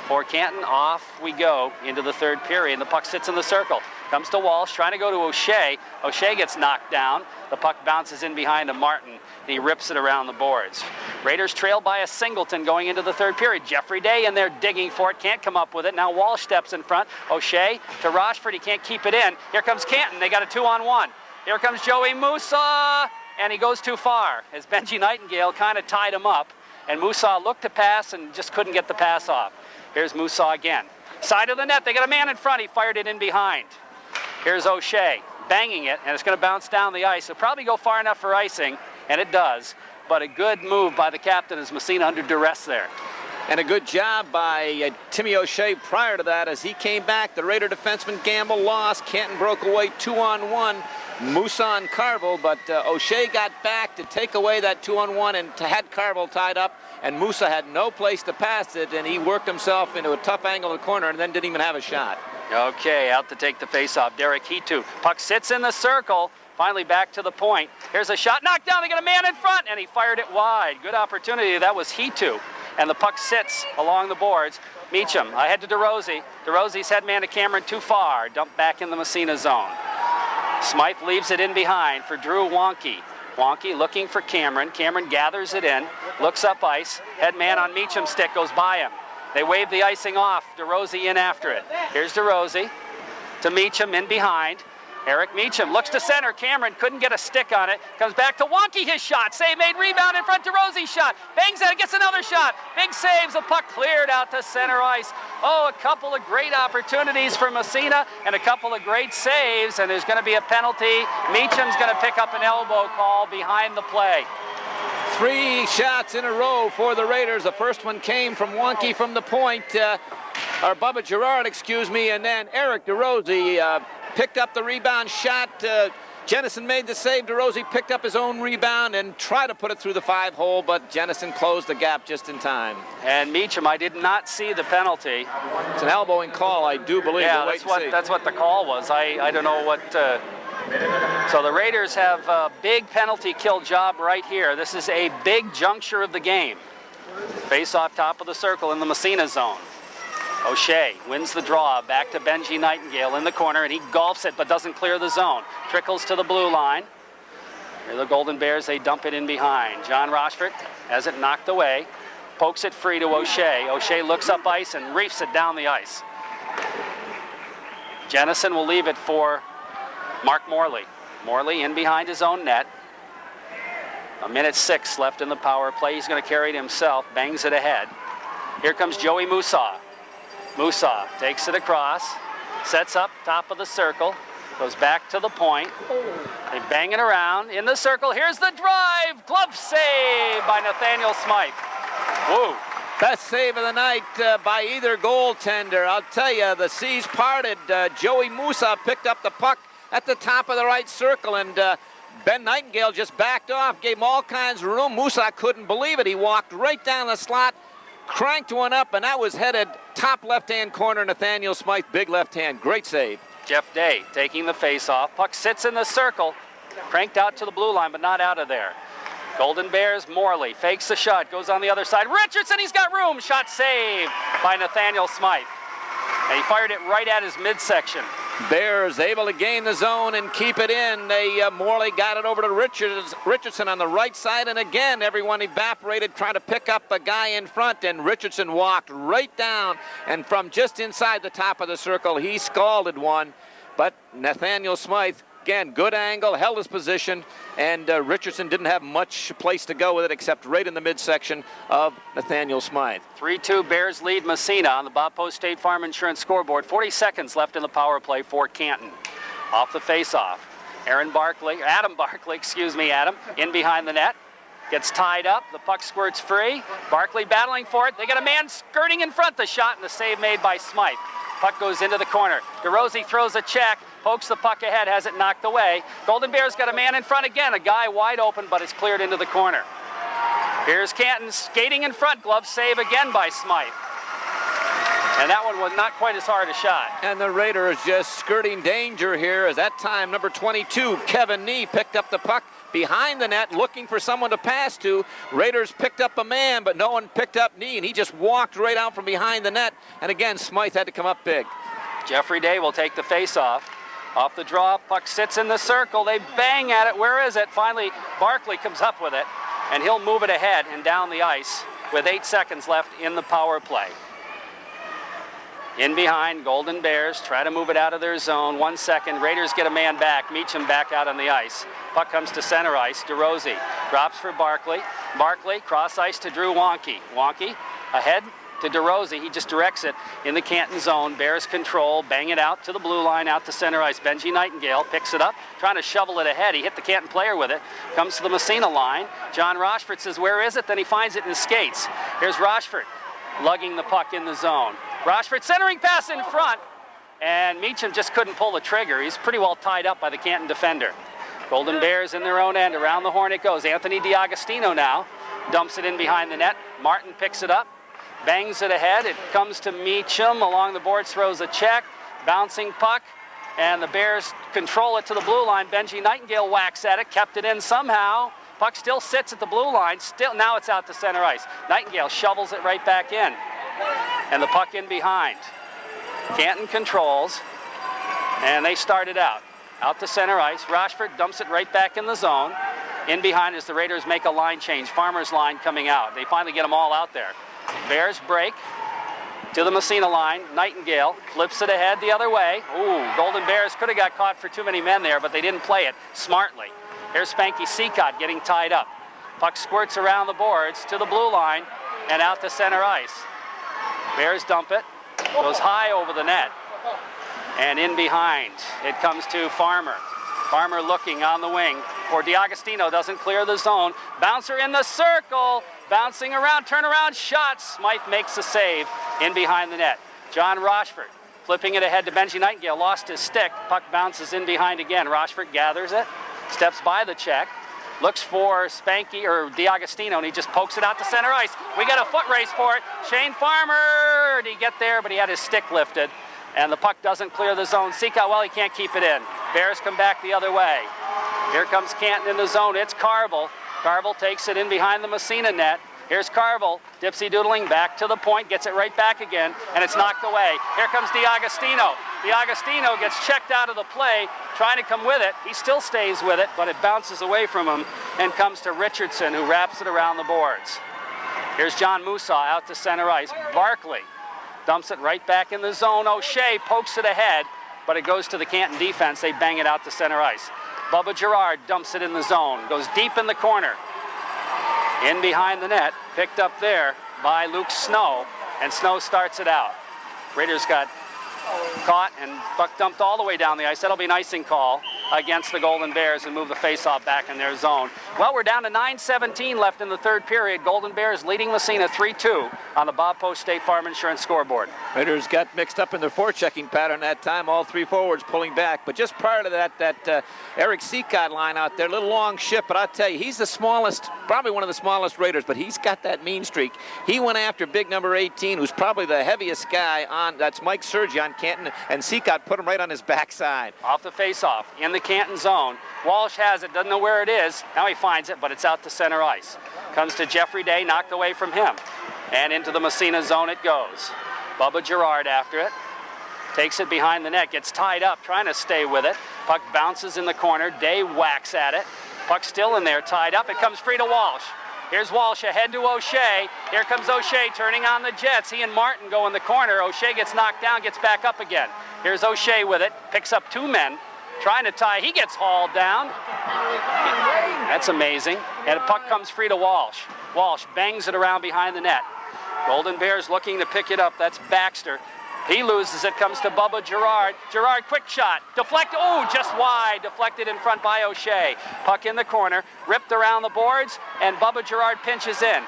For Canton, off we go into the third period, and the puck sits in the circle. Comes to Walsh, trying to go to O'Shea. O'Shea gets knocked down. The puck bounces in behind to Martin, and he rips it around the boards. Raiders trail by a singleton going into the third period. Jeffrey Day in there digging for it, can't come up with it. Now Walsh steps in front. O'Shea to Rochford, he can't keep it in. Here comes Canton, they got a 2-on-1. Here comes Joey Musa, and he goes too far, as Benji Nightingale kind of tied him up, and Musa looked to pass and just couldn't get the pass off. Here's Musa again. Side of the net, they got a man in front, he fired it in behind. Here's O'Shea, banging it, and it's going to bounce down the ice. It'll probably go far enough for icing, and it does, but a good move by the captain as Massena under duress there. And a good job by Timmy O'Shea prior to that as he came back. The Raider defenseman Gamble lost. Canton broke away 2-on-1. Musa and Carville, but O'Shea got back to take away that 2-on-1 and had Carville tied up, and Musa had no place to pass it, and he worked himself into a tough angle of the corner and then didn't even have a shot. Okay, out to take the face-off, Derek Hitu. Puck sits in the circle, finally back to the point. Here's a shot, knocked down, they got a man in front, and he fired it wide. Good opportunity, that was Hitu. And the puck sits along the boards. Meacham, ahead to DeRosie. DeRosie's head man to Cameron, too far. Dumped back in the Massena zone. Smythe leaves it in behind for Drew Wonky. Wonky looking for Cameron. Cameron gathers it in, looks up ice. Head man on Meacham's stick goes by him. They wave the icing off. DeRosie in after it. Here's DeRosie to Meacham in behind. Eric Meacham looks to center. Cameron couldn't get a stick on it. Comes back to Wonky, his shot. Save made, rebound in front. DeRosie's shot. Bangs at it, gets another shot. Big saves, the puck cleared out to center ice. Oh, a couple of great opportunities for Massena and a couple of great saves, and there's going to be a penalty. Meacham's going to pick up an elbow call behind the play. 3 shots in a row for the Raiders. The first one came from Wonky from the point, or Bubba Gerard, excuse me, and then Eric DeRosie picked up the rebound shot. Jennison made the save. DeRosie picked up his own rebound and tried to put it through the 5-hole, but Jennison closed the gap just in time. And Meacham, I did not see the penalty. It's an elbowing call, I do believe. Yeah, that's what the call was. I don't know what... So the Raiders have a big penalty kill job right here. This is a big juncture of the game. Face off top of the circle in the Massena zone. O'Shea wins the draw, back to Benji Nightingale in the corner, and he golfs it but doesn't clear the zone. Trickles to the blue line. Here the Golden Bears, they dump it in behind. John Rochford has it knocked away, pokes it free to O'Shea. O'Shea looks up ice and reefs it down the ice. Jennison will leave it for Mark Morley. Morley in behind his own net. 1:06 left in the power play. He's going to carry it himself, bangs it ahead. Here comes Joey Musa. Musa takes it across, sets up top of the circle, goes back to the point. They bang it around in the circle. Here's the drive. Glove save by Nathaniel Smythe. Woo. Best save of the night by either goaltender. I'll tell you, the seas parted. Joey Musa picked up the puck at the top of the right circle, and Ben Nightingale just backed off, gave him all kinds of room. Musa couldn't believe it. He walked right down the slot, cranked one up, and that was headed top left-hand corner. Nathaniel Smythe, big left hand. Great save. Jeff Day taking the face-off. Puck sits in the circle, cranked out to the blue line, but not out of there. Golden Bears, Morley fakes the shot, goes on the other side. Richardson, he's got room. Shot saved by Nathaniel Smythe. And he fired it right at his midsection. Bears able to gain the zone and keep it in. Morley got it over to Richardson on the right side, and again everyone evaporated trying to pick up a guy in front, and Richardson walked right down, and from just inside the top of the circle he scalded one. But Nathaniel Smythe, again, good angle, held his position, and Richardson didn't have much place to go with it except right in the midsection of Nathaniel Smythe. 3-2 Bears lead Massena on the Bob Post State Farm Insurance scoreboard. 40 seconds left in the power play for Canton. Off the face-off. Adam Barkley, in behind the net. Gets tied up, the puck squirts free. Barkley battling for it. They got a man skirting in front. The shot and the save made by Smythe. Puck goes into the corner. DeRosie throws a check, pokes the puck ahead, has it knocked away. Golden Bears got a man in front again, a guy wide open, but it's cleared into the corner. Here's Canton skating in front, glove save again by Smythe. And that one was not quite as hard a shot. And the Raiders just skirting danger here as that time number 22, Kevin Nee, picked up the puck behind the net looking for someone to pass to. Raiders picked up a man, but no one picked up Nee, and he just walked right out from behind the net. And again, Smythe had to come up big. Jeffrey Day will take the face-off. Off the draw, puck sits in the circle. They bang at it. Where is it? Finally, Barkley comes up with it, and he'll move it ahead and down the ice with 8 seconds left in the power play. In behind, Golden Bears try to move it out of their zone. 1 second, Raiders get a man back. Meacham back out on the ice. Puck comes to center ice. DeRosie drops for Barkley. Barkley, cross ice to Drew Wonky. Wonky ahead to DeRosie. He just directs it in the Canton zone. Bears control, bang it out to the blue line, out to center ice. Benji Nightingale picks it up, trying to shovel it ahead. He hit the Canton player with it. Comes to the Massena line. John Rochford says, where is it? Then he finds it in his skates. Here's Rochford lugging the puck in the zone. Rochford centering pass in front, and Meacham just couldn't pull the trigger. He's pretty well tied up by the Canton defender. Golden Bears in their own end. Around the horn it goes. Anthony DiAgostino now dumps it in behind the net. Martin picks it up, bangs it ahead. It comes to Meacham along the boards, throws a check, bouncing puck, and the Bears control it to the blue line. Benji Nightingale whacks at it, kept it in somehow. Puck still sits at the blue line. Still, now it's out to center ice. Nightingale shovels it right back in, and the puck in behind. Canton controls, and they start it out to center ice. Rochford dumps it right back in the zone. In behind as the Raiders make a line change. Farmer's line coming out. They finally get them all out there. Bears break to the Massena line. Nightingale flips it ahead the other way. Ooh, Golden Bears could have got caught for too many men there, but they didn't play it smartly. Here's Spanky Seacott getting tied up. Puck squirts around the boards to the blue line and out to center ice. Bears dump it. Goes high over the net. And in behind, it comes to Farmer. Farmer looking on the wing for DiAgostino. Doesn't clear the zone. Bouncer in the circle. Bouncing around, turnaround shot. Smythe makes a save in behind the net. John Rochford flipping it ahead to Benji Nightingale. Lost his stick. Puck bounces in behind again. Rochford gathers it. Steps by the check. Looks for Spanky or DiAgostino, and he just pokes it out to center ice. We got a foot race for it. Shane Farmer, did he get there, but he had his stick lifted, and the puck doesn't clear the zone. Seacott, well, he can't keep it in. Bears come back the other way. Here comes Canton in the zone. It's Carvel. Carvel takes it in behind the Massena net. Here's Carvel, dipsy-doodling back to the point, gets it right back again, and it's knocked away. Here comes DiAgostino. DiAgostino gets checked out of the play, trying to come with it. He still stays with it, but it bounces away from him and comes to Richardson, who wraps it around the boards. Here's John Musa out to center ice. Barkley dumps it right back in the zone. O'Shea pokes it ahead, but it goes to the Canton defense. They bang it out to center ice. Bubba Girard dumps it in the zone, goes deep in the corner. In behind the net, picked up there by Luke Snow, and Snow starts it out. Raiders got caught and puck dumped all the way down the ice. That'll be an icing call against the Golden Bears and move the faceoff back in their zone. Well, we're down to 9:17 left in the third period. Golden Bears leading Massena 3-2 on the Bob Post State Farm Insurance scoreboard. Raiders got mixed up in their forechecking pattern that time, all three forwards pulling back. But just prior to that Eric Seacott line out there, little long ship, but I'll tell you, he's the smallest, probably one of the smallest Raiders, but he's got that mean streak. He went after big number 18, who's probably the heaviest guy on, that's Mike Sergi on Canton, and Seacott put him right on his backside. Off the faceoff, in the Canton zone. Walsh has it, doesn't know where it is. Now he finds it, but it's out to center ice. Comes to Jeffrey Day, knocked away from him. And into the Massena zone it goes. Bubba Girard after it. Takes it behind the net, gets tied up, trying to stay with it. Puck bounces in the corner. Day whacks at it. Puck still in there, tied up. It comes free to Walsh. Here's Walsh ahead to O'Shea. Here comes O'Shea turning on the Jets. He and Martin go in the corner. O'Shea gets knocked down, gets back up again. Here's O'Shea with it. Picks up two men. Trying to tie. He gets hauled down. That's amazing. And the puck comes free to Walsh. Walsh bangs it around behind the net. Golden Bears looking to pick it up. That's Baxter. He loses it, comes to Bubba Girard. Girard, quick shot. Deflect, oh, just wide. Deflected in front by O'Shea. Puck in the corner, ripped around the boards, and Bubba Girard pinches in.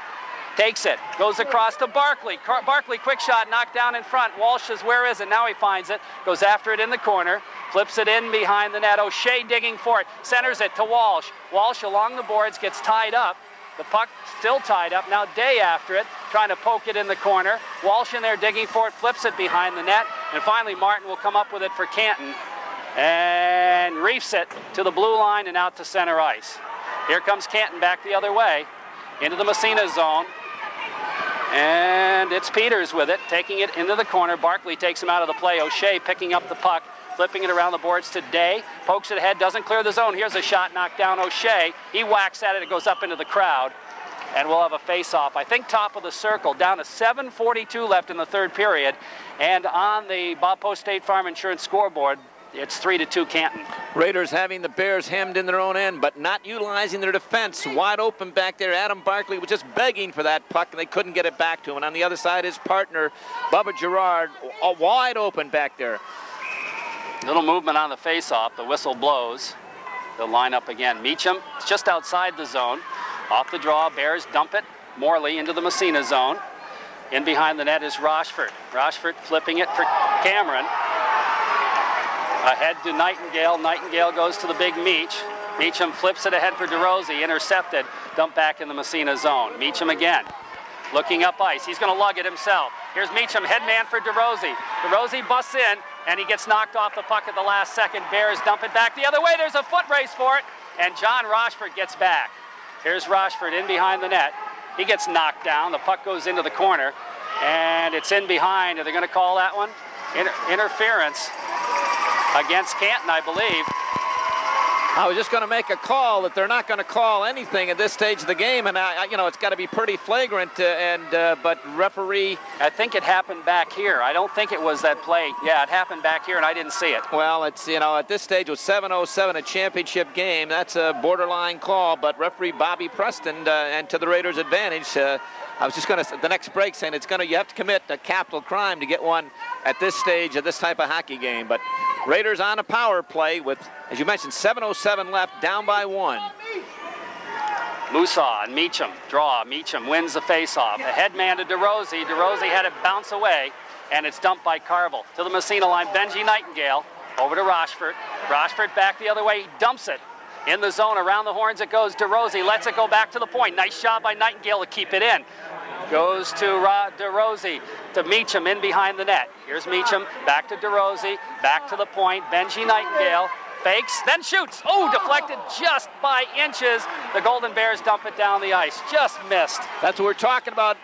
Takes it, goes across to Barkley. Barkley, quick shot, knocked down in front. Walsh says, where is it? Now he finds it. Goes after it in the corner. Flips it in behind the net. O'Shea digging for it. Centers it to Walsh. Walsh along the boards, gets tied up. The puck still tied up. Now Day after it, trying to poke it in the corner. Walsh in there digging for it, flips it behind the net. And finally Martin will come up with it for Canton and reefs it to the blue line and out to center ice. Here comes Canton back the other way into the Massena zone. And it's Peters with it, taking it into the corner. Barkley takes him out of the play. O'Shea picking up the puck, flipping it around the boards to Day. Pokes it ahead, doesn't clear the zone. Here's a shot knocked down O'Shea. He whacks at it, it goes up into the crowd. And we'll have a face-off, I think top of the circle, down to 7:42 left in the third period. And on the Bob Post State Farm Insurance scoreboard, it's 3-2 Canton. Raiders having the Bears hemmed in their own end, but not utilizing their defense. Wide open back there. Adam Barkley was just begging for that puck, and they couldn't get it back to him. And on the other side, his partner, Bubba Girard, wide open back there. Little movement on the face-off. The whistle blows. They'll line up again. Meacham, it's just outside the zone. Off the draw, Bears dump it. Morley into the Massena zone. In behind the net is Rochford. Rochford flipping it for Cameron. Ahead to Nightingale. Nightingale goes to the big Meach. Meacham flips it ahead for DeRosie. Intercepted. Dump back in the Massena zone. Meacham again. Looking up ice. He's going to lug it himself. Here's Meacham, head man for DeRosie. DeRosie busts in, and he gets knocked off the puck at the last second. Bears dump it back the other way. There's a foot race for it, and John Rochford gets back. Here's Rochford in behind the net. He gets knocked down. The puck goes into the corner, and it's in behind. Are they going to call that one? Interference against Canton, I believe. I was just going to make a call that they're not going to call anything at this stage of the game, and you know, it's got to be pretty flagrant. But referee, I think it happened back here. I don't think it was that play. Yeah, it happened back here, and I didn't see it. Well, it's, you know, at this stage with 7:07, a championship game, that's a borderline call. But referee Bobby Preston, and to the Raiders' advantage. I was just going to the next break saying you have to commit a capital crime to get one at this stage of this type of hockey game. But Raiders on a power play with, as you mentioned, 7:07 left, down by 1. Musa and Meacham draw. Meacham wins the faceoff. The head man to DeRosie. DeRosie had it bounce away, and it's dumped by Carvel. To the Massena line, Benji Nightingale over to Rochford. Rochford back the other way. He dumps it. In the zone, around the horns it goes. DeRosie lets it go back to the point. Nice job by Nightingale to keep it in. Goes to DeRosie, to Meacham in behind the net. Here's Meacham, back to DeRosie, back to the point. Benji Nightingale fakes, then shoots. Oh, deflected just by inches. The Golden Bears dump it down the ice. Just missed. That's what we're talking about.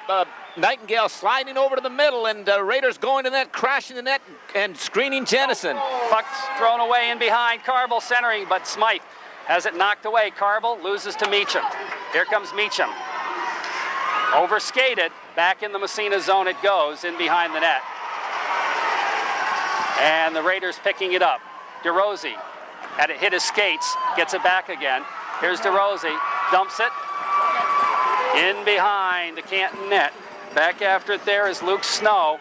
Nightingale sliding over to the middle, and Raiders going to the net, crashing the net, and screening Jennison. Puck's thrown away in behind. Carvel centering, but Smythe has it knocked away. Carvel loses to Meacham. Here comes Meacham. Overskated, back in the Massena zone it goes, in behind the net. And the Raiders picking it up. DeRosie had it hit his skates, gets it back again. Here's DeRosie, dumps it. In behind the Canton net. Back after it there is Luke Snow.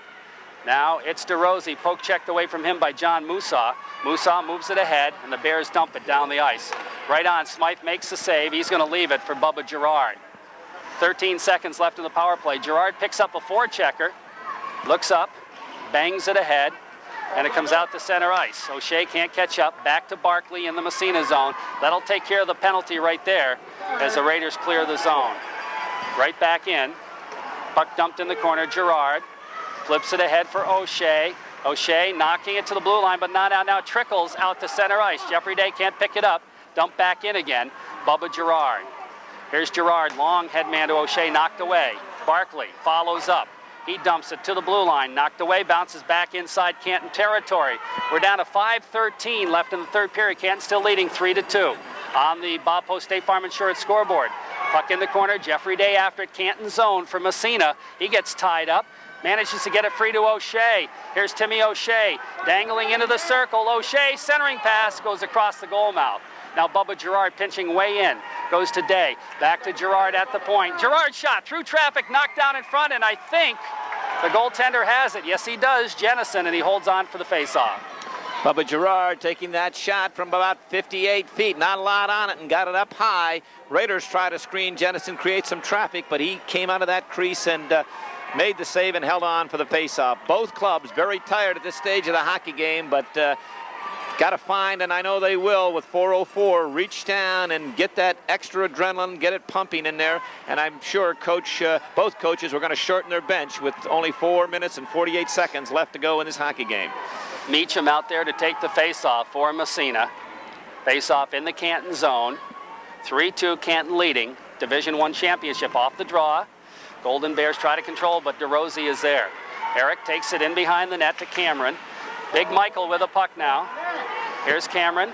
Now it's DeRosie, poke checked away from him by John Musa. Musa moves it ahead, and the Bears dump it down the ice. Right on, Smythe makes the save. He's going to leave it for Bubba Girard. 13 seconds left in the power play. Girard picks up a forechecker, looks up, bangs it ahead, and it comes out to center ice. O'Shea can't catch up. Back to Barkley in the Massena zone. That'll take care of the penalty right there as the Raiders clear the zone. Right back in. Puck dumped in the corner. Girard flips it ahead for O'Shea. O'Shea knocking it to the blue line, but not out now. Trickles out to center ice. Jeffrey Day can't pick it up. Dump back in again. Bubba Girard. Here's Girard, long head man to O'Shea, knocked away. Barkley follows up. He dumps it to the blue line, knocked away, bounces back inside Canton territory. We're down to 5:13 left in the third period. Canton still leading 3-2 on the Bob Post State Farm Insurance scoreboard. Puck in the corner, Jeffrey Day after it, Canton zone for Massena. He gets tied up, manages to get it free to O'Shea. Here's Timmy O'Shea, dangling into the circle. O'Shea, centering pass, goes across the goal mouth. Now Bubba Girard pinching way in, goes to Day, back to Girard at the point. Girard shot through traffic, knocked down in front, and I think the goaltender has it. Yes, he does, Jennison, and he holds on for the faceoff. Bubba Girard taking that shot from about 58 feet, not a lot on it, and got it up high. Raiders try to screen Jennison, create some traffic, but he came out of that crease and made the save and held on for the faceoff. Both clubs very tired at this stage of the hockey game, but got to find, and I know they will with 4:04, reach down and get that extra adrenaline, get it pumping in there. And I'm sure both coaches were going to shorten their bench with only 4 minutes and 48 seconds left to go in this hockey game. Meacham out there to take the face-off for Massena. Face-off in the Canton zone. 3-2 Canton leading. Division I championship off the draw. Golden Bears try to control, but DeRosie is there. Eric takes it in behind the net to Cameron. Big Michael with a puck now. Here's Cameron.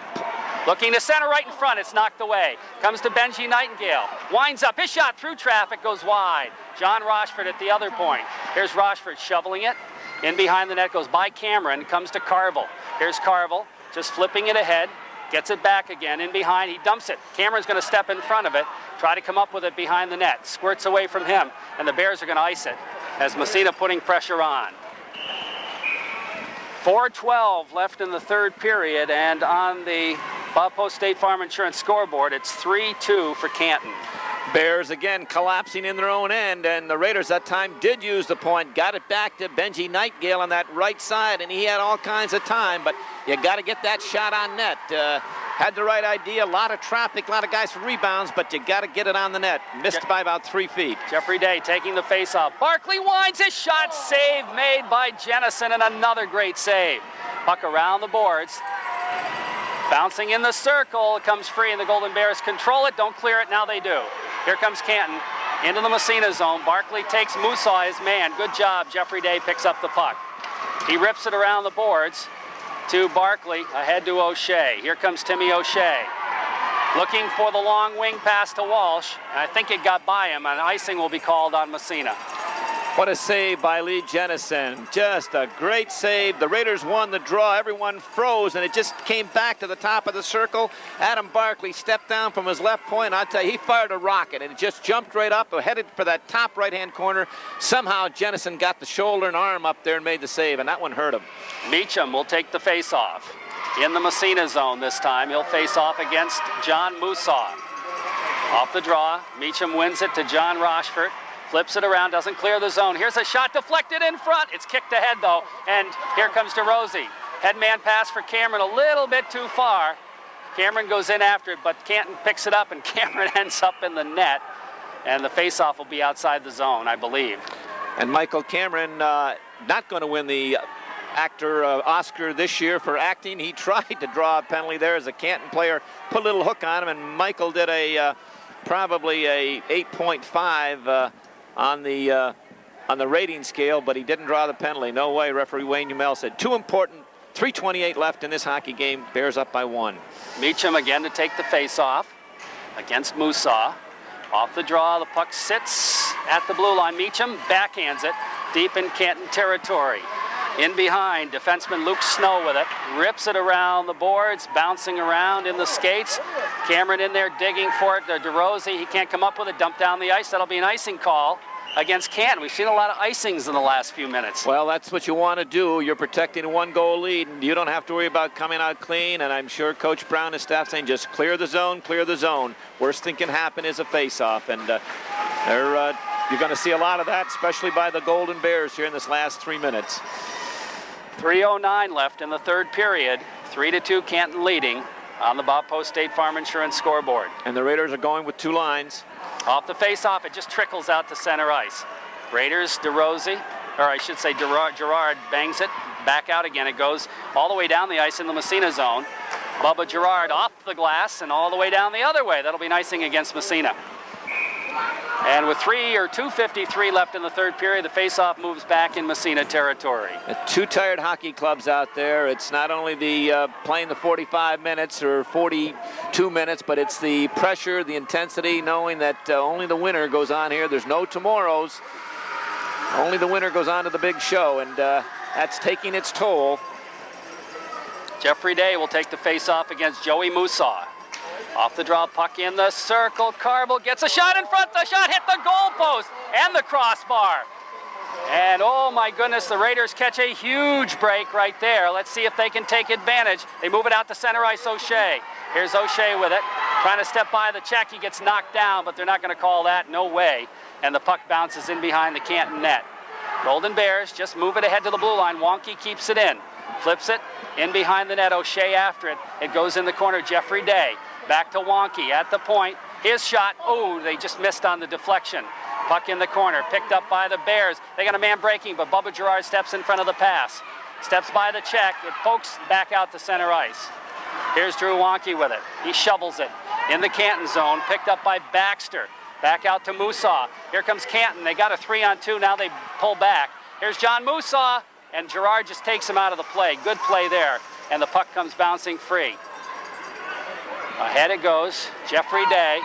Looking to center right in front. It's knocked away. Comes to Benji Nightingale. Winds up. His shot through traffic goes wide. John Rochford at the other point. Here's Rochford shoveling it. In behind the net goes by Cameron. Comes to Carvel. Here's Carvel just flipping it ahead. Gets it back again. In behind. He dumps it. Cameron's going to step in front of it. Try to come up with it behind the net. Squirts away from him. And the Bears are going to ice it as Massena putting pressure on. 4:12 left in the third period, and on the Bob Post State Farm Insurance scoreboard, it's 3-2 for Canton. Bears again collapsing in their own end, and the Raiders that time did use the point, got it back to Benji Nightingale on that right side, and he had all kinds of time, but you got to get that shot on net. Had the right idea, a lot of traffic, a lot of guys for rebounds, but you got to get it on the net. Missed by about 3 feet. Jeffrey Day taking the face-off. Barkley winds his shot, save made by Jennison, and another great save. Puck around the boards. Bouncing in the circle, it comes free, and the Golden Bears control it. Don't clear it, now they do. Here comes Canton into the Massena zone. Barkley takes Musaw, his man. Good job, Jeffrey Day picks up the puck. He rips it around the boards to Barkley, ahead to O'Shea. Here comes Timmy O'Shea. Looking for the long wing pass to Walsh, and I think it got by him, and icing will be called on Massena. What a save by Lee Jennison. Just a great save. The Raiders won the draw. Everyone froze, and it just came back to the top of the circle. Adam Barkley stepped down from his left point. I'll tell you, he fired a rocket, and it just jumped right up, headed for that top right-hand corner. Somehow Jennison got the shoulder and arm up there and made the save, and that one hurt him. Meacham will take the face-off. In the Massena zone this time, he'll face off against John Musaw. Off the draw, Meacham wins it to John Rochford. Flips it around, doesn't clear the zone. Here's a shot deflected in front. It's kicked ahead, though, and here comes DeRosie. Headman pass for Cameron, a little bit too far. Cameron goes in after it, but Canton picks it up, and Cameron ends up in the net, and the face-off will be outside the zone, I believe. And Michael Cameron not going to win the actor Oscar this year for acting. He tried to draw a penalty there as a Canton player, put a little hook on him, and Michael did probably a 8.5 on the rating scale, but he didn't draw the penalty. No way, referee Wayne Umel said. Too important. 3:28 left in this hockey game. Bears up by 1. Meacham again to take the face-off against Musaw. Off the draw, the puck sits at the blue line. Meacham backhands it deep in Canton territory. In behind, defenseman Luke Snow with it. Rips it around the boards, bouncing around in the skates. Cameron in there digging for it. DeRosie, he can't come up with it. Dumped down the ice. That'll be an icing call against Canton. We've seen a lot of icings in the last few minutes. Well, that's what you want to do. You're protecting a 1-goal lead, and you don't have to worry about coming out clean. And I'm sure Coach Brown and his staff saying just clear the zone, clear the zone. Worst thing can happen is a face-off. And you're going to see a lot of that, especially by the Golden Bears here in this last 3 minutes. 3:09 left in the third period. 3-2 Canton leading on the Bob Post State Farm Insurance scoreboard. And the Raiders are going with 2 lines. Off the face-off, it just trickles out to center ice. Raiders, DeRosie, or I should say Gerard bangs it. Back out again. It goes all the way down the ice in the Massena zone. Bubba Gerard off the glass and all the way down the other way. That'll be an icing against Massena. And with 2:53 left in the third period, the face-off moves back in Massena territory. 2 tired hockey clubs out there. It's not only the playing the 45 minutes or 42 minutes, but it's the pressure, the intensity, knowing that only the winner goes on here. There's no tomorrows. Only the winner goes on to the big show, and that's taking its toll. Jeffrey Day will take the face-off against Joey Musaw. Off the draw, puck in the circle. Carvel gets a shot in front. The shot hit the goalpost and the crossbar. And oh my goodness, the Raiders catch a huge break right there. Let's see if they can take advantage. They move it out to center ice, O'Shea. Here's O'Shea with it. Trying to step by the check. He gets knocked down, but they're not going to call that. No way. And the puck bounces in behind the Canton net. Golden Bears just move it ahead to the blue line. Wonky keeps it in. flips it in behind the net. O'Shea after it. It goes in the corner. Jeffrey Day back to Wonky at the point. His shot, oh, they just missed on the deflection. Puck in the corner, picked up by the Bears. They got a man breaking, but Bubba Girard steps in front of the pass. Steps by the check, it pokes back out to center ice. Here's Drew Wonky with it. He shovels it in the Canton zone, picked up by Baxter. Back out to Musaw. Here comes Canton. They got a 3-on-2, now they pull back. Here's John Musaw, and Girard just takes him out of the play. Good play there, and the puck comes bouncing free. Ahead it goes, Jeffrey Day,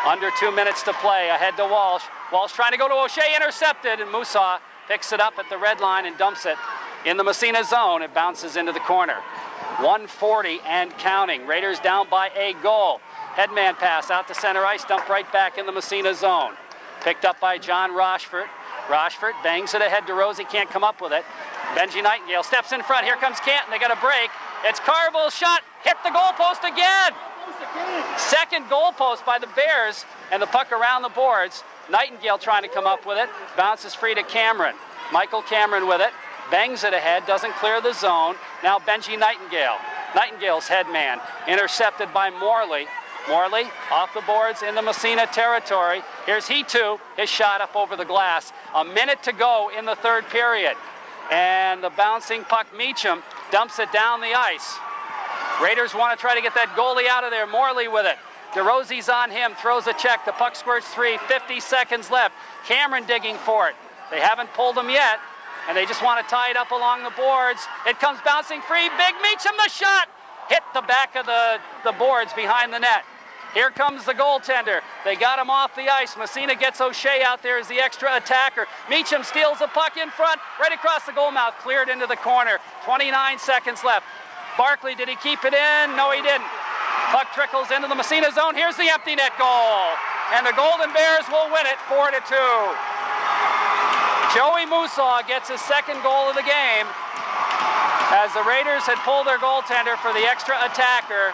under 2 minutes to play, ahead to Walsh. Walsh trying to go to O'Shea, intercepted, and Musaw picks it up at the red line and dumps it in the Massena zone. It bounces into the corner. 1:40 and counting. Raiders down by a goal. Headman pass out to center ice, dumped right back in the Massena zone. Picked up by John Rochford. Rochford bangs it ahead to Rosie, can't come up with it. Benji Nightingale steps in front. Here comes Canton, they got a break. It's Carville's shot, hit the goalpost again. Second goalpost by the Bears, and the puck around the boards. Nightingale trying to come up with it. Bounces free to Cameron. Michael Cameron with it. Bangs it ahead, doesn't clear the zone. Now Benji Nightingale. Nightingale's headman. Intercepted by Morley. Morley off the boards in the Massena territory. Here's He2, his shot up over the glass. A minute to go in the third period. And the bouncing puck, Meacham, dumps it down the ice. Raiders want to try to get that goalie out of there. Morley with it. DeRosie's on him, throws a check. The puck squirts 50 seconds left. Cameron digging for it. They haven't pulled him yet, and they just want to tie it up along the boards. It comes bouncing free. Big Meacham, the shot! Hit the back of the boards behind the net. Here comes the goaltender. They got him off the ice. Massena gets O'Shea out there as the extra attacker. Meacham steals the puck in front, right across the goal mouth, cleared into the corner. 29 seconds left. Barkley, did he keep it in? No, he didn't. Puck trickles into the Massena zone. Here's the empty net goal. And the Golden Bears will win it 4-2. Joey Musaw gets his second goal of the game as the Raiders had pulled their goaltender for the extra attacker.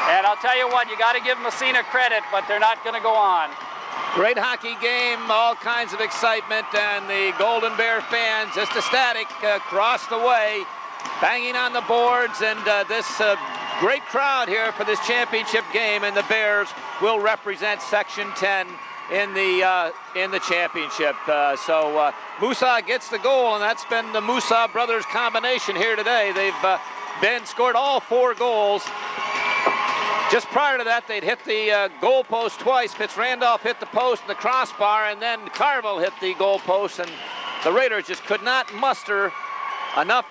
And I'll tell you what, you got to give Massena credit, but they're not going to go on. Great hockey game, all kinds of excitement, and the Golden Bear fans just ecstatic across the way, banging on the boards, and this great crowd here for this championship game, and the Bears will represent Section 10 in the championship. So Musaw gets the goal, and that's been the Musaw brothers combination here today. They've scored all 4 goals. Just prior to that, they'd hit the goal post twice. Fitz-Randolph hit the post and the crossbar, and then Carville hit the goal post, and the Raiders just could not muster enough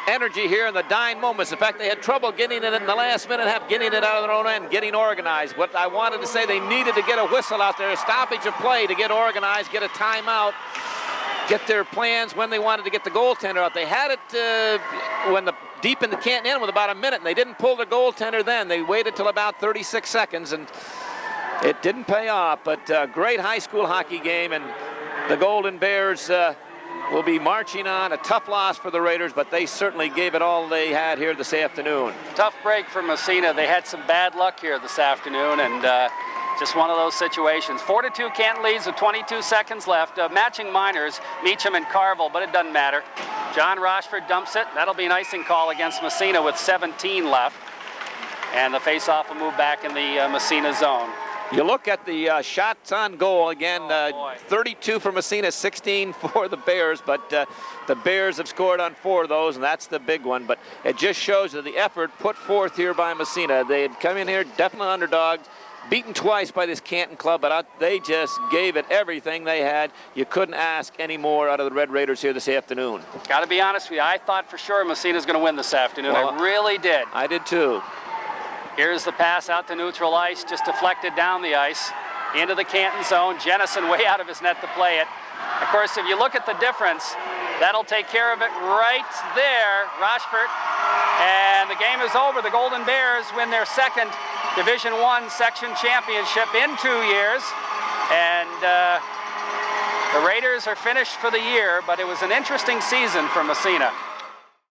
energy here in the dying moments. In fact, they had trouble getting it in the last minute and a half, getting it out of their own end, getting organized. What I wanted to say, they needed to get a whistle out there, a stoppage of play to get organized, get a timeout, get their plans when they wanted to get the goaltender out. They had it deep in the Canton end with about a minute, and they didn't pull the goaltender then. They waited till about 36 seconds, and it didn't pay off. But great high school hockey game, and the Golden Bears will be marching on. A tough loss for the Raiders, but they certainly gave it all they had here this afternoon. Tough break for Massena. They had some bad luck here this afternoon, and just one of those situations. 4-2 Canton leads with 22 seconds left. Matching minors, Meacham and Carville, but it doesn't matter. John Rochford dumps it. That'll be an icing call against Massena with 17 left. And the face-off will move back in the Massena zone. You look at the shots on goal again, 32 for Massena, 16 for the Bears, but the Bears have scored on 4 of those, and that's the big one. But it just shows that the effort put forth here by Massena. They had come in here definitely underdogs, beaten twice by this Canton club, but they just gave it everything they had. You couldn't ask any more out of the Red Raiders here this afternoon. Got to be honest with you, I thought for sure Massena's going to win this afternoon. Well, I really did. I did too. Here's the pass out to neutral ice, just deflected down the ice into the Canton zone. Jennison way out of his net to play it. Of course, if you look at the difference, that'll take care of it right there, Rochford. And the game is over. The Golden Bears win their second Division I section championship in 2 years. And the Raiders are finished for the year, but it was an interesting season for Massena.